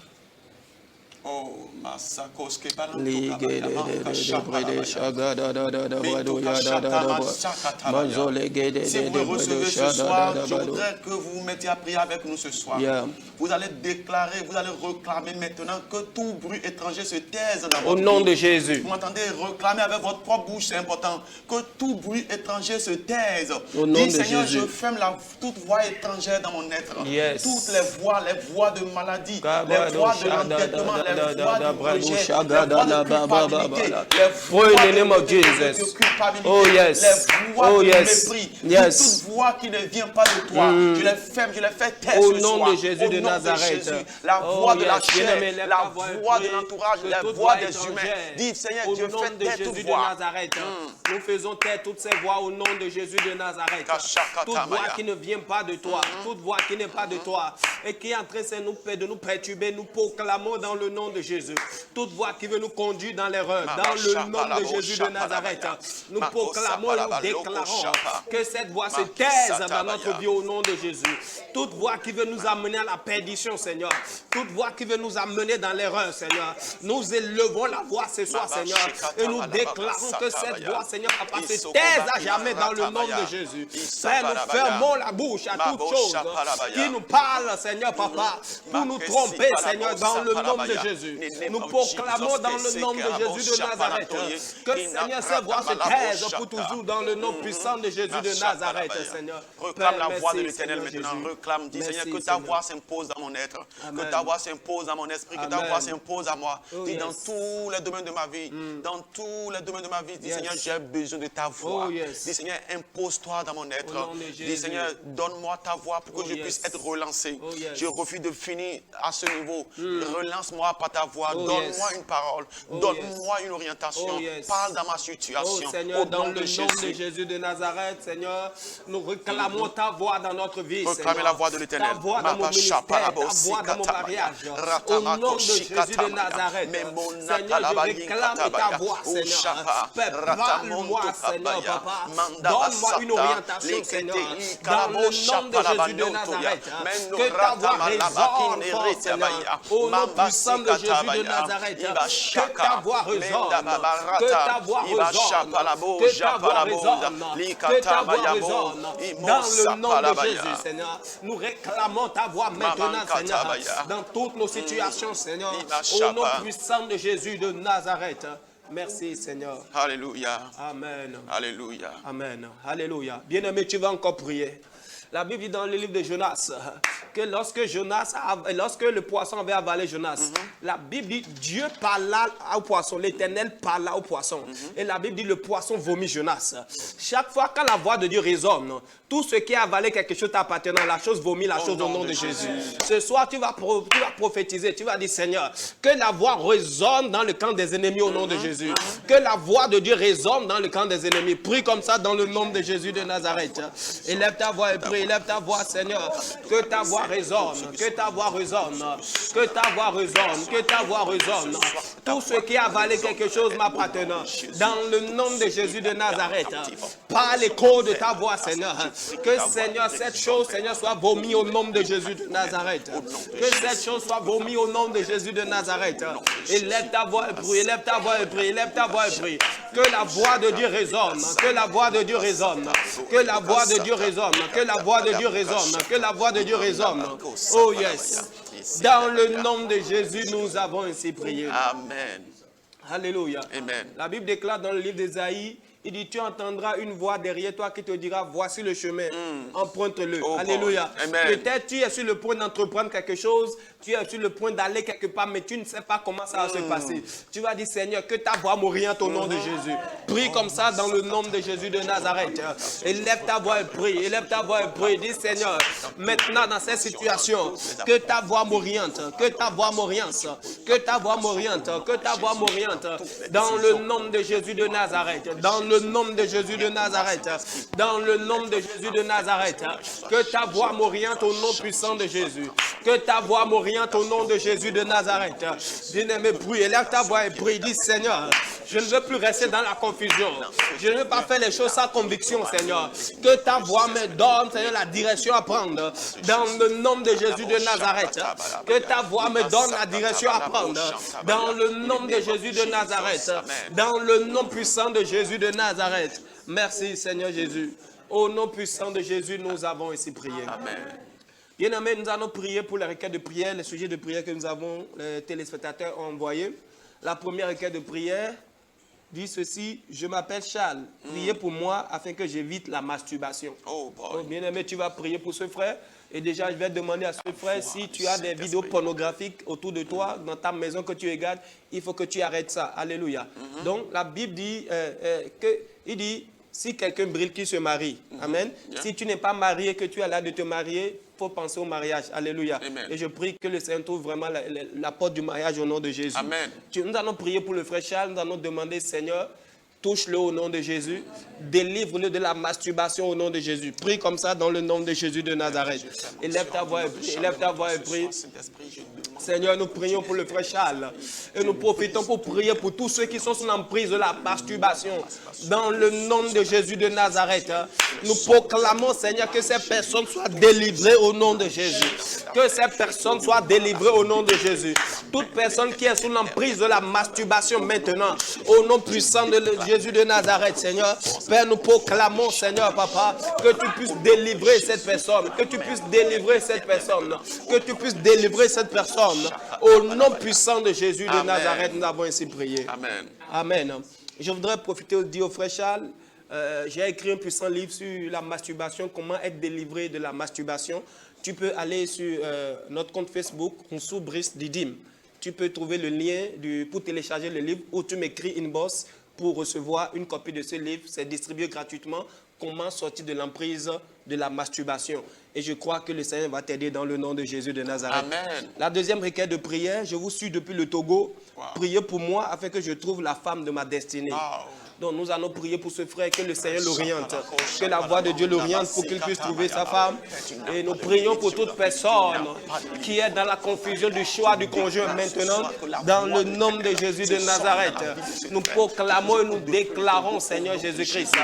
Oh, Masakos que Ligue de brede shagada da da da bado ya da da da ba. Manzo lege de Si vous me brede recevez ce shada soir, da da je bado. voudrais que vous vous mettiez à prier avec nous ce soir. Yeah. Vous allez déclarer, vous allez réclamer maintenant que tout bruit étranger se taise dans Au votre nom vie. de Jésus. Vous m'entendez réclamer avec votre propre bouche, c'est important. Que tout bruit étranger se taise. Au nom Dis, de Seigneur, Jésus. je ferme toute voix étrangère dans mon être. Yes. Toutes les voix de maladie, Kabado les voix de shada l'entêtement, da da les da voix da du brado rejet, les shagada voix la de ba ba ba culpabilité, ba. les Pray in voix the name of de Jesus. culpabilité, Oh yes. les voix Oh de yes. mépris, Yes. toute voix qui ne vient pas de toi, je les ferme, je les fais taire Au ce nom soir. de Jésus Au de nom Nazareth. Jésus. La Oh, voix de la yes. chair, Bien-aimé, lève la ta voix et voix de prie l'entourage, que la toute voix voix des étrangère, humains. Dis, Seigneur, au Dieu, nom fais de taire Jésus toute de voix. Nazareth, nous faisons taire toutes ces voix au nom de Jésus de Nazareth. Toute voix qui ne vient pas de toi, toute voix qui n'est pas de toi et qui est en train de nous perturber, nous proclamons dans le nom de Jésus. Toute voix qui veut nous conduire dans l'erreur, dans le nom de Jésus de Nazareth, nous proclamons et nous déclarons que cette voix se taise dans notre vie au nom de Jésus. Toute voix qui veut nous amener à la perdition, Seigneur. Toute voix qui veut nous amener dans l'erreur, Seigneur. Nous élevons la voix ce soir, Seigneur, et nous déclarons que cette voix, Seigneur, papa, se taise à jamais dans le nom de Jésus. Père, nous fermons la bouche à toute chose qui nous parle, Seigneur, papa, pour nous tromper, Seigneur, dans le nom de Jésus. Nous proclamons dans le nom de Jésus de Nazareth que, Seigneur, cette voix se taise pour toujours dans le nom puissant de Jésus de Nazareth, Seigneur. Réclame la voix de merci, l'Éternel Seigneur maintenant. Jésus. Réclame, dis Merci, Seigneur, que ta Seigneur. voix s'impose dans mon être, Amen. que ta voix s'impose dans mon esprit, que ta Amen. voix s'impose à moi. Oh, Dis yes. dans tous les domaines de ma vie, dans tous les domaines de ma vie, dis Yes. Seigneur, j'ai besoin de ta voix. Oh, yes. Dis Seigneur, impose-toi dans mon être. Au nom de Dis Jésus. Seigneur, donne-moi ta voix pour que Oh, je yes. puisse être relancé. Oh, yes. Je refuse de finir à ce niveau. Relance-moi par ta voix. Oh, Donne-moi yes. une parole. Oh, Donne-moi une orientation. Oh, yes. Parle dans ma Oh situation. Seigneur, Au dans nom le de nom de Jésus. Jésus de Nazareth, Seigneur, nous réclamons ta voix dans notre vie, Proclamez Seigneur. la voix de l'Éternel. Ta voix dans mon ministère, ta voix dans mon mariage. Au nom de Jésus de Nazareth, Seigneur, je réclame ta voix, Seigneur. Parle-moi, Seigneur, papa. Donne-moi une orientation, Seigneur. Dans le nom de Jésus de Nazareth, que ta voix résonne fort, Seigneur. Au nom puissant de Jésus de Nazareth, que ta voix résonne, que ta voix résonne, que ta voix résonne, que ta voix résonne. Dans le nom de Jésus, Seigneur, nous réclamons ta voix maintenant, Seigneur, dans toutes nos situations, Seigneur, au nom puissant de Jésus de Nazareth. Merci, Seigneur. Alléluia. Amen. Alléluia. Amen. Alléluia. Bien-aimé, tu vas encore prier. La Bible dit dans le livre de Jonas que lorsque le poisson avait avalé Jonas, la Bible dit Dieu parla au poisson, l'Éternel parla au poisson. Et la Bible dit le poisson vomit Jonas. Chaque fois quand la voix de Dieu résonne, tout ce qui a avalé quelque chose t'appartenant, la chose vomit la chose au nom de Jésus. Ce soir, tu vas prophétiser, tu vas dire Seigneur, que la voix résonne dans le camp des ennemis au nom de Jésus. Que la voix de Dieu résonne dans le camp des ennemis. Prie comme ça dans le nom de Jésus de Nazareth. Élève ta voix et prie. Élève ta voix, Seigneur. Que ta voix résonne. Que ta voix résonne. Que ta voix résonne. Que ta voix résonne. Tout ce qui a avalé quelque chose m'appartenant. Dans le nom de Jésus de Nazareth. Par l'écho de ta voix, Seigneur. Que, Seigneur, cette chose, Seigneur, soit vomi au nom de Jésus de Nazareth. Que cette chose soit vomi au nom de Jésus de Nazareth. Élève ta voix et prie. Élève ta voix et prie. Élève ta voix et prie. Que la voix de Dieu résonne. Que la voix de Dieu résonne. Que la voix de Dieu résonne. Que la voix de Dieu résonne, que la voix de Dieu résonne. Oh yes. Dans le nom de Jésus, nous avons ainsi prié. Amen. Alléluia. Amen. La Bible déclare dans le livre d'Ésaïe, il dit, tu entendras une voix derrière toi qui te dira, voici le chemin, emprunte-le. Oh, Alléluia. Amen. Peut-être tu es sur le point d'entreprendre quelque chose, tu es sur le point d'aller quelque part, mais tu ne sais pas comment ça va se passer. Tu vas dire, Seigneur, que ta voix m'oriente au nom de Jésus. Prie comme ça dans le nom de Jésus de Nazareth. Élève ta voix et prie. Élève ta voix et prie. Dis, Seigneur, maintenant dans cette situation, que ta voix m'oriente. Que ta voix m'oriente. Que ta voix m'oriente. Que ta voix m'oriente. Dans le nom de Jésus de Nazareth. Dans le nom de Jésus de Nazareth. Dans le nom de Jésus de Nazareth. Que ta voix m'oriente au nom puissant de Jésus. Que ta voix m'oriente l'Orient au nom de Jésus de Nazareth. Bien-aimé, prie, élève ta voix et prie. Dis, Seigneur, je ne veux plus rester dans la confusion. Je ne veux pas faire les choses sans conviction, Seigneur. Que ta voix me donne, Seigneur, la direction à prendre. Dans le nom de Jésus de Nazareth. Que ta voix me donne la direction à prendre. Dans le nom de Jésus de Nazareth. Dans le nom puissant de Jésus de Nazareth. Merci, Seigneur Jésus. Au nom puissant de Jésus, nous avons ainsi prié. Amen. Bien-aimés, nous allons prier pour les requêtes de prière, les sujets de prière que nous avons, les téléspectateurs ont envoyés. La première requête de prière dit ceci: je m'appelle Charles, priez pour moi afin que j'évite la masturbation. Oh boy. Bien-aimé, tu vas prier pour ce frère. Et déjà, je vais demander à ce frère, si tu as des vidéos pornographiques autour de toi, dans ta maison que tu regardes, il faut que tu arrêtes ça. Alléluia. Donc, la Bible dit il dit, si quelqu'un brille, qu'il se marie. Amen. Si tu n'es pas marié, que tu as l'air de te marier, il faut penser au mariage. Alléluia. Amen. Et je prie que le Seigneur trouve vraiment la porte du mariage au nom de Jésus. Amen. Nous allons prier pour le frère Charles. Nous allons demander, Seigneur, touche-le au nom de Jésus. Délivre-le de la masturbation au nom de Jésus. Prie comme ça dans le nom de Jésus de Nazareth. Élève ta voix et prie. Élève ta voix et prie. Seigneur, nous prions pour le frère Charles. Et nous profitons pour prier pour tous ceux qui sont sous l'emprise de la masturbation. Dans le nom de Jésus de Nazareth. Nous proclamons, Seigneur, que ces personnes soient délivrées au nom de Jésus. Que ces personnes soient délivrées au nom de Jésus. Toute personne qui est sous l'emprise de la masturbation maintenant, au nom puissant de Jésus de Nazareth, Seigneur, Père, nous proclamons, Seigneur, Papa, que tu puisses délivrer cette personne, que tu puisses délivrer cette personne, que tu puisses délivrer cette personne. Au nom puissant de Jésus de Nazareth, nous avons ainsi prié. Amen. Amen. Je voudrais profiter de dire au frère Charles, j'ai écrit un puissant livre sur la masturbation, comment être délivré de la masturbation. Tu peux aller sur notre compte Facebook, Roussou Brice Didim. Tu peux trouver le lien pour télécharger le livre ou tu m'écris inbox pour recevoir une copie de ce livre. C'est distribué gratuitement. Comment sortir de l'emprise de la masturbation. Et je crois que le Seigneur va t'aider dans le nom de Jésus de Nazareth. Amen. La deuxième requête de prière, je vous suis depuis le Togo. Wow. Priez pour moi afin que je trouve la femme de ma destinée. Wow. Donc nous allons prier pour ce frère, que le Seigneur l'oriente, que la voix de Dieu l'oriente pour qu'il puisse trouver sa femme. Et nous prions pour toute personne qui est dans la confusion du choix du conjoint maintenant, dans le nom de Jésus de Nazareth. Nous proclamons et nous déclarons, Seigneur Jésus-Christ,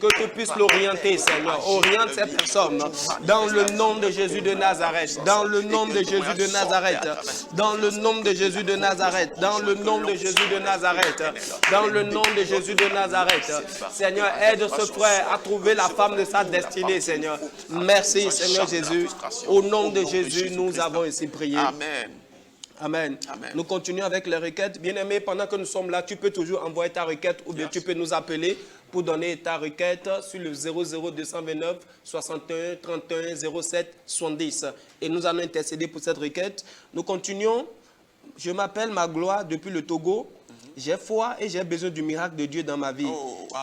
que tu puisses l'orienter, Seigneur. Oriente cette personne dans le nom de Jésus de Nazareth, dans le nom de Jésus de Nazareth, dans le nom de Jésus de Nazareth, dans le nom de Jésus de Nazareth, dans le nom de Jésus de Nazareth. Seigneur, aide ce frère à trouver la femme de sa destinée, Seigneur. Merci, Seigneur Jésus. Au nom de Jésus, nous avons ainsi prié. Amen. Amen. Amen. Nous continuons avec les requêtes. Bien-aimé, pendant que nous sommes là, tu peux toujours envoyer ta requête ou bien tu peux nous appeler pour donner ta requête sur le 00229 61 31 07 70. Et nous allons intercéder pour cette requête. Nous continuons. Je m'appelle Magloire depuis le Togo. J'ai foi et j'ai besoin du miracle de Dieu dans ma vie.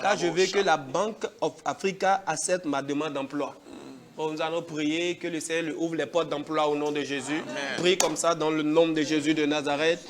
Car je veux que la Banque of Africa accepte ma demande d'emploi. Nous allons prier que le Seigneur lui ouvre les portes d'emploi au nom de Jésus. Prie comme ça dans le nom de Jésus de Nazareth.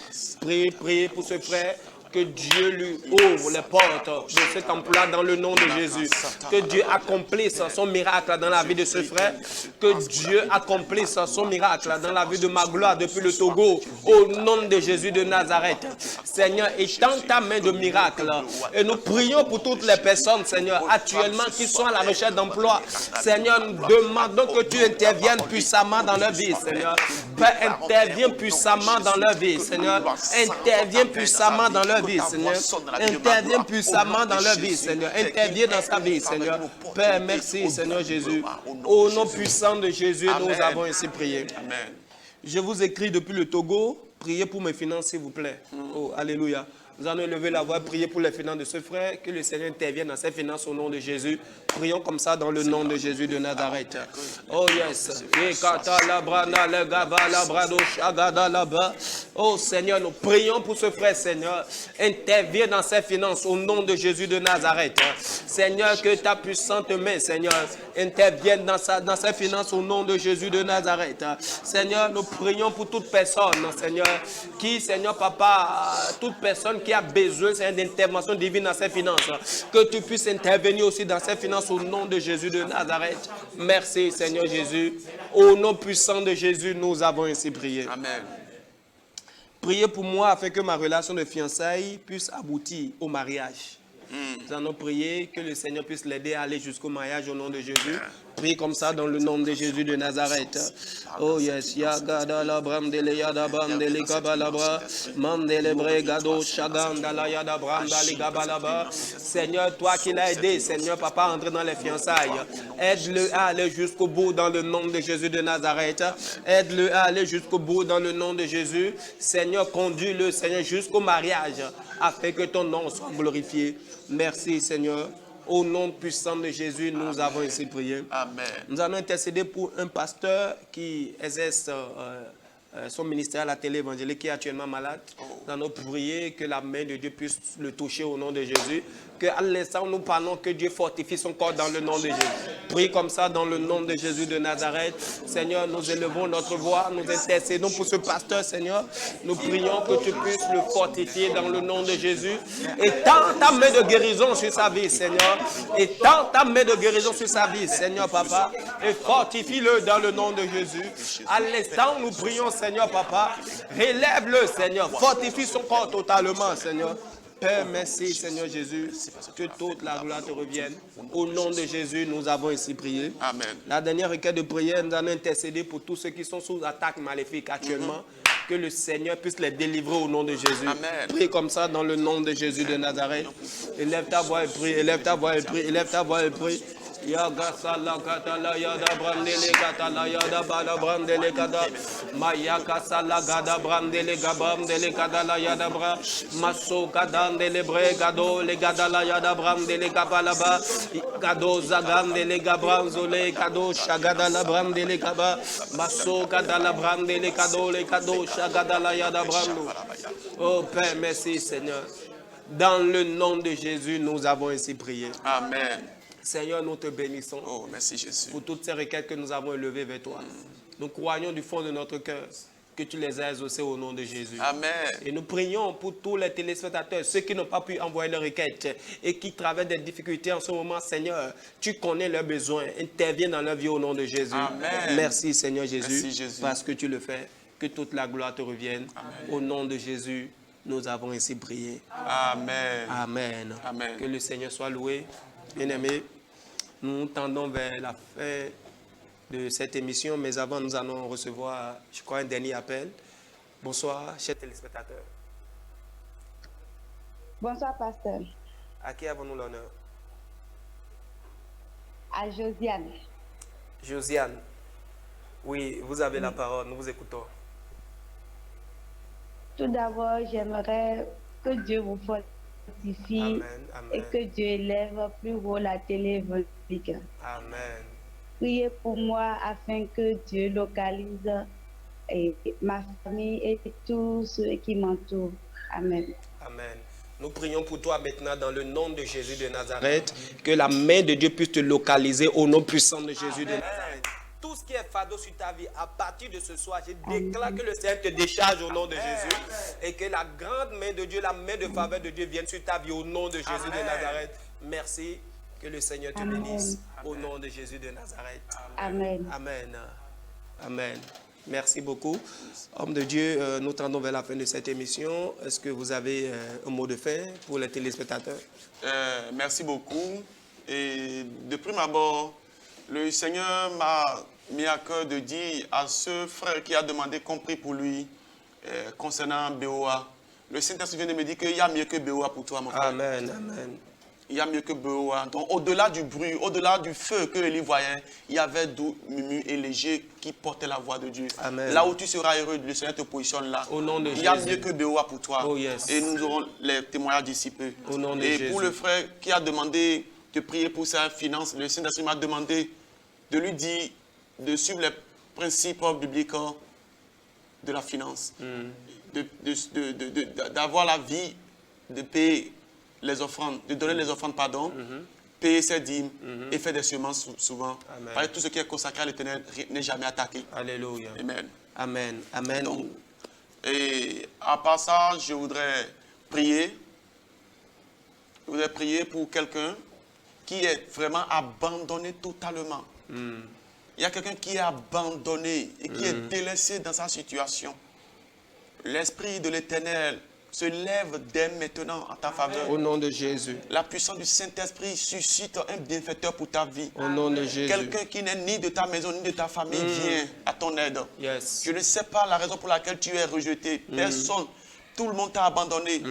Priez pour ce frère. Que Dieu lui ouvre les portes de cet emploi dans le nom de Jésus. Que Dieu accomplisse son miracle dans la vie de ce frère. Que Dieu accomplisse son miracle dans la vie de Magloire depuis le Togo. Au nom de Jésus de Nazareth. Seigneur, étends ta main de miracle. Et nous prions pour toutes les personnes, Seigneur, actuellement qui sont à la recherche d'emploi. Seigneur, nous demandons que tu interviennes puissamment dans leur vie, Seigneur. Père, interviens puissamment dans leur vie, Seigneur. Interviens puissamment dans leur vie, Seigneur. Interviens puissamment dans leur vie, Seigneur. Interviens dans sa vie, Seigneur. Père, merci, Seigneur Jésus. Au nom puissant de Jésus, nous avons ainsi prié. Amen. Je vous écris depuis le Togo. Priez pour mes finances, s'il vous plaît. Oh, alléluia. Nous allons élever la voix, prier pour les finances de ce frère, que le Seigneur intervienne dans ses finances au nom de Jésus. Prions comme ça dans le nom de Jésus de Nazareth. Oh yes. Oh Seigneur, nous prions pour ce frère, Seigneur. Interviens dans ses finances au nom de Jésus de Nazareth. Seigneur, que ta puissante main, Seigneur, intervienne dans ses finances au nom de Jésus de Nazareth. Seigneur, nous prions pour toute personne, Seigneur, qui, Seigneur, Papa, toute personne qui a besoin, Seigneur, d'intervention divine dans ses finances. Que tu puisses intervenir aussi dans ses finances au nom de Jésus de Nazareth. Merci, Seigneur Jésus. Au nom puissant de Jésus, nous avons ainsi prié. Amen. Priez pour moi afin que ma relation de fiançailles puisse aboutir au mariage. Nous allons prier que le Seigneur puisse l'aider à aller jusqu'au mariage au nom de Jésus. Priez comme ça dans le nom de Jésus de Nazareth. Oh yes, Yagada la Bramdele Yada Bramdele Kabalaba, Mandele Bregado Shaganda la Yada Bramdale Gabalaba. Seigneur, toi qui l'as aidé, Seigneur, papa, entre dans les fiançailles. Aide-le à aller jusqu'au bout dans le nom de Jésus de Nazareth. Aide-le à aller jusqu'au bout dans le nom de Jésus. Seigneur, conduis-le, Seigneur, jusqu'au mariage, afin que ton nom soit glorifié. Merci, Seigneur. Au nom puissant de Jésus, nous avons ainsi prié. Amen. Nous allons intercéder pour un pasteur qui exerce son ministère à la télé évangélique, qui est actuellement malade. Nous allons prier que la main de Dieu puisse le toucher au nom de Jésus. Qu'à l'instant où nous parlons, que Dieu fortifie son corps dans le nom de Jésus. Prie comme ça dans le nom de Jésus de Nazareth. Seigneur, nous élevons notre voix, nous intercédons pour ce pasteur, Seigneur. Nous prions que tu puisses le fortifier dans le nom de Jésus. Étends ta main de guérison sur sa vie, Seigneur. Étends ta main de guérison sur sa vie, Seigneur, Papa. Et fortifie-le dans le nom de Jésus. À l'instant où nous prions, Seigneur, Papa, relève-le, Seigneur. Fortifie son corps totalement, Seigneur. Père, merci, Seigneur Jésus, que toute la gloire te revienne. Au nom de Jésus, nous avons ainsi prié. Amen. La dernière requête de prière, nous allons intercéder pour tous ceux qui sont sous attaque maléfique actuellement. Que le Seigneur puisse les délivrer au nom de Jésus. Amen. Prie comme ça dans le nom de Jésus de Nazareth. Élève ta voix et prie, élève ta voix et prie, élève ta voix et prie. Yagasala katala yada brandele katala yada bala brandele kada maya kasala gada brandele gabandele kadala yada bra maso kadandele bre gado le gadala yada brandele kabalaba gado zagandele gabranzole kado shagadala brandele kaba maso kadala brandele kado le kado shagadala yada brando. Oh Père, merci Seigneur. Dans le nom de Jésus, nous avons ainsi prié. Amen. Seigneur, nous te bénissons Oh, merci Jésus. pour toutes ces requêtes que nous avons élevées vers toi. Nous croyons du fond de notre cœur que tu les as exaucées au nom de Jésus. Amen. Et nous prions pour tous les téléspectateurs, ceux qui n'ont pas pu envoyer leurs requêtes et qui traversent des difficultés en ce moment, Seigneur. Tu connais leurs besoins. Interviens dans leur vie au nom de Jésus. Amen. Merci Seigneur Jésus, Merci, Jésus. parce que tu le fais. Que toute la gloire te revienne. Au nom de Jésus, nous avons ainsi prié. Amen. Amen. Amen. Que le Seigneur soit loué. Bien-aimés, nous tendons vers la fin de cette émission, mais avant, nous allons recevoir, je crois, un dernier appel. Bonsoir, chers téléspectateurs. Bonsoir, pasteur. À qui avons-nous l'honneur? À Josiane. Josiane. Oui, vous avez la parole, nous vous écoutons. Tout d'abord, j'aimerais que Dieu vous fortifie Amen, amen. et que Dieu élève plus haut la télé évangélique. Amen. Priez pour moi afin que Dieu localise ma famille et tous ceux qui m'entourent. Amen. Amen. Nous prions pour toi maintenant dans le nom de Jésus de Nazareth, que la main de Dieu puisse te localiser au nom puissant de Jésus de Nazareth. Tout ce qui est fardeau sur ta vie, à partir de ce soir, je déclare que le Seigneur te décharge au nom de Jésus et que la grande main de Dieu, la main de faveur de Dieu vienne sur ta vie au nom de Jésus de Nazareth. Merci, que le Seigneur te bénisse au nom de Jésus de Nazareth. Amen. Amen. Amen. Merci beaucoup. Homme de Dieu, nous tendons vers la fin de cette émission. Est-ce que vous avez un mot de fin pour les téléspectateurs? Merci beaucoup. Et de prime abord, le Seigneur m'a mis à cœur de dire à ce frère qui a demandé qu'on prie pour lui concernant BOA. Le Saint-Esprit vient de me dire qu'il y a mieux que BOA pour toi, mon frère. Amen. Amen. Il y a mieux que BOA. Donc, au-delà du bruit, au-delà du feu que Élie voyait, il y avait doux, murmure et léger qui portait la voix de Dieu. Amen. Là où tu seras heureux, le Seigneur te positionne là. Au nom de il y a Jésus. mieux que BOA pour toi. Oh, yes. Et nous aurons les témoignages d'ici peu. Au nom de et Jésus. pour le frère qui a demandé de prier pour sa finance, le Saint-Esprit m'a demandé de lui dire de suivre les principes bibliques de la finance. D'avoir la vie de payer les offrandes, de donner les offrandes, pardon, payer ses dîmes et faire des semences souvent. Amen. Parce que tout ce qui est consacré à l'Éternel n'est jamais attaqué. Alléluia. Amen. Amen. Amen. Donc, et à part ça, je voudrais prier. Je voudrais prier pour quelqu'un qui est vraiment abandonné totalement. Il y a quelqu'un qui est abandonné et qui est délaissé dans sa situation. L'Esprit de l'Éternel se lève dès maintenant en ta faveur. Au nom de Jésus. La puissance du Saint-Esprit suscite un bienfaiteur pour ta vie. Au nom de Jésus. Quelqu'un qui n'est ni de ta maison ni de ta famille vient à ton aide. Yes. Je ne sais pas la raison pour laquelle tu es rejeté. Personne, tout le monde t'a abandonné.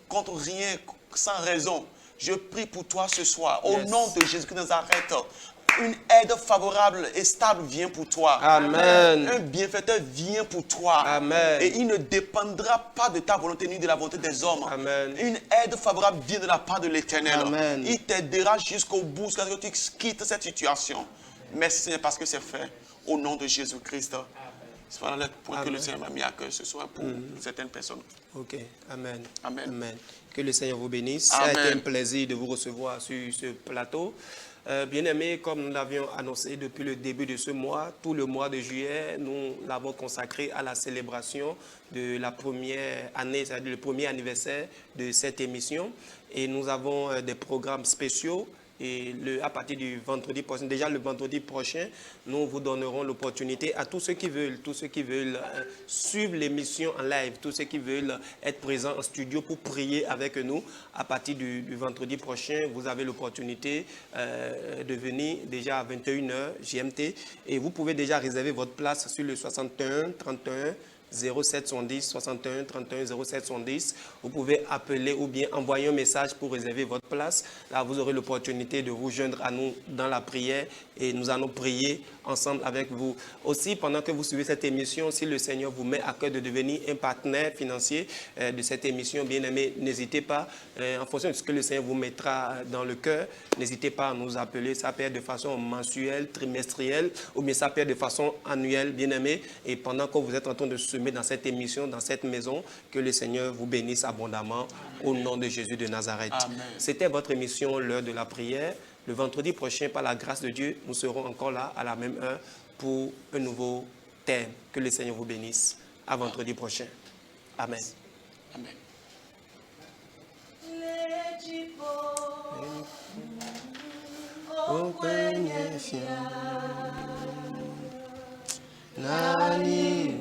Contre rien, sans raison. Je prie pour toi ce soir. Au nom de Jésus-Christ de Nazareth. Une aide favorable et stable vient pour toi. Amen. Un bienfaiteur vient pour toi. Amen. Et il ne dépendra pas de ta volonté ni de la volonté des hommes. Amen. Une aide favorable vient de la part de l'Éternel. Amen. Il t'aidera jusqu'au bout, jusqu'à ce que tu quittes cette situation. Merci Seigneur parce que c'est fait. Au nom de Jésus-Christ. C'est voilà le point que le Seigneur m'a mis à cœur ce soir pour certaines personnes. Ok. Amen. Amen. Amen. Que le Seigneur vous bénisse. Amen. Ça a été un plaisir de vous recevoir sur ce plateau. Bien-aimés, comme nous l'avions annoncé depuis le début de ce mois, tout le mois de juillet, nous l'avons consacré à la célébration de la première année, c'est-à-dire le premier anniversaire de cette émission. Et nous avons des programmes spéciaux. Et à partir du vendredi prochain, déjà le vendredi prochain, nous vous donnerons l'opportunité à tous ceux qui veulent suivre l'émission en live, tous ceux qui veulent être présents en studio pour prier avec nous. À partir du vendredi prochain, vous avez l'opportunité de venir déjà à 21h GMT. Et vous pouvez déjà réserver votre place sur le 61 31 0710 61 31 0710. Vous pouvez appeler ou bien envoyer un message pour réserver votre place. Là, vous aurez l'opportunité de vous joindre à nous dans la prière et nous allons prier ensemble avec vous. Aussi, pendant que vous suivez cette émission, si le Seigneur vous met à cœur de devenir un partenaire financier de cette émission, bien aimé, n'hésitez pas. En fonction de ce que le Seigneur vous mettra dans le cœur, n'hésitez pas à nous appeler. Ça peut être de façon mensuelle, trimestrielle ou bien ça peut être de façon annuelle, bien aimé. Et pendant que vous êtes en train de semer dans cette émission, dans cette maison, que le Seigneur vous bénisse abondamment au nom de Jésus de Nazareth. C'était votre émission, l'heure de la prière. Le vendredi prochain, par la grâce de Dieu, nous serons encore là à la même heure pour un nouveau thème. Que le Seigneur vous bénisse. À vendredi prochain. Amen. Amen. Nani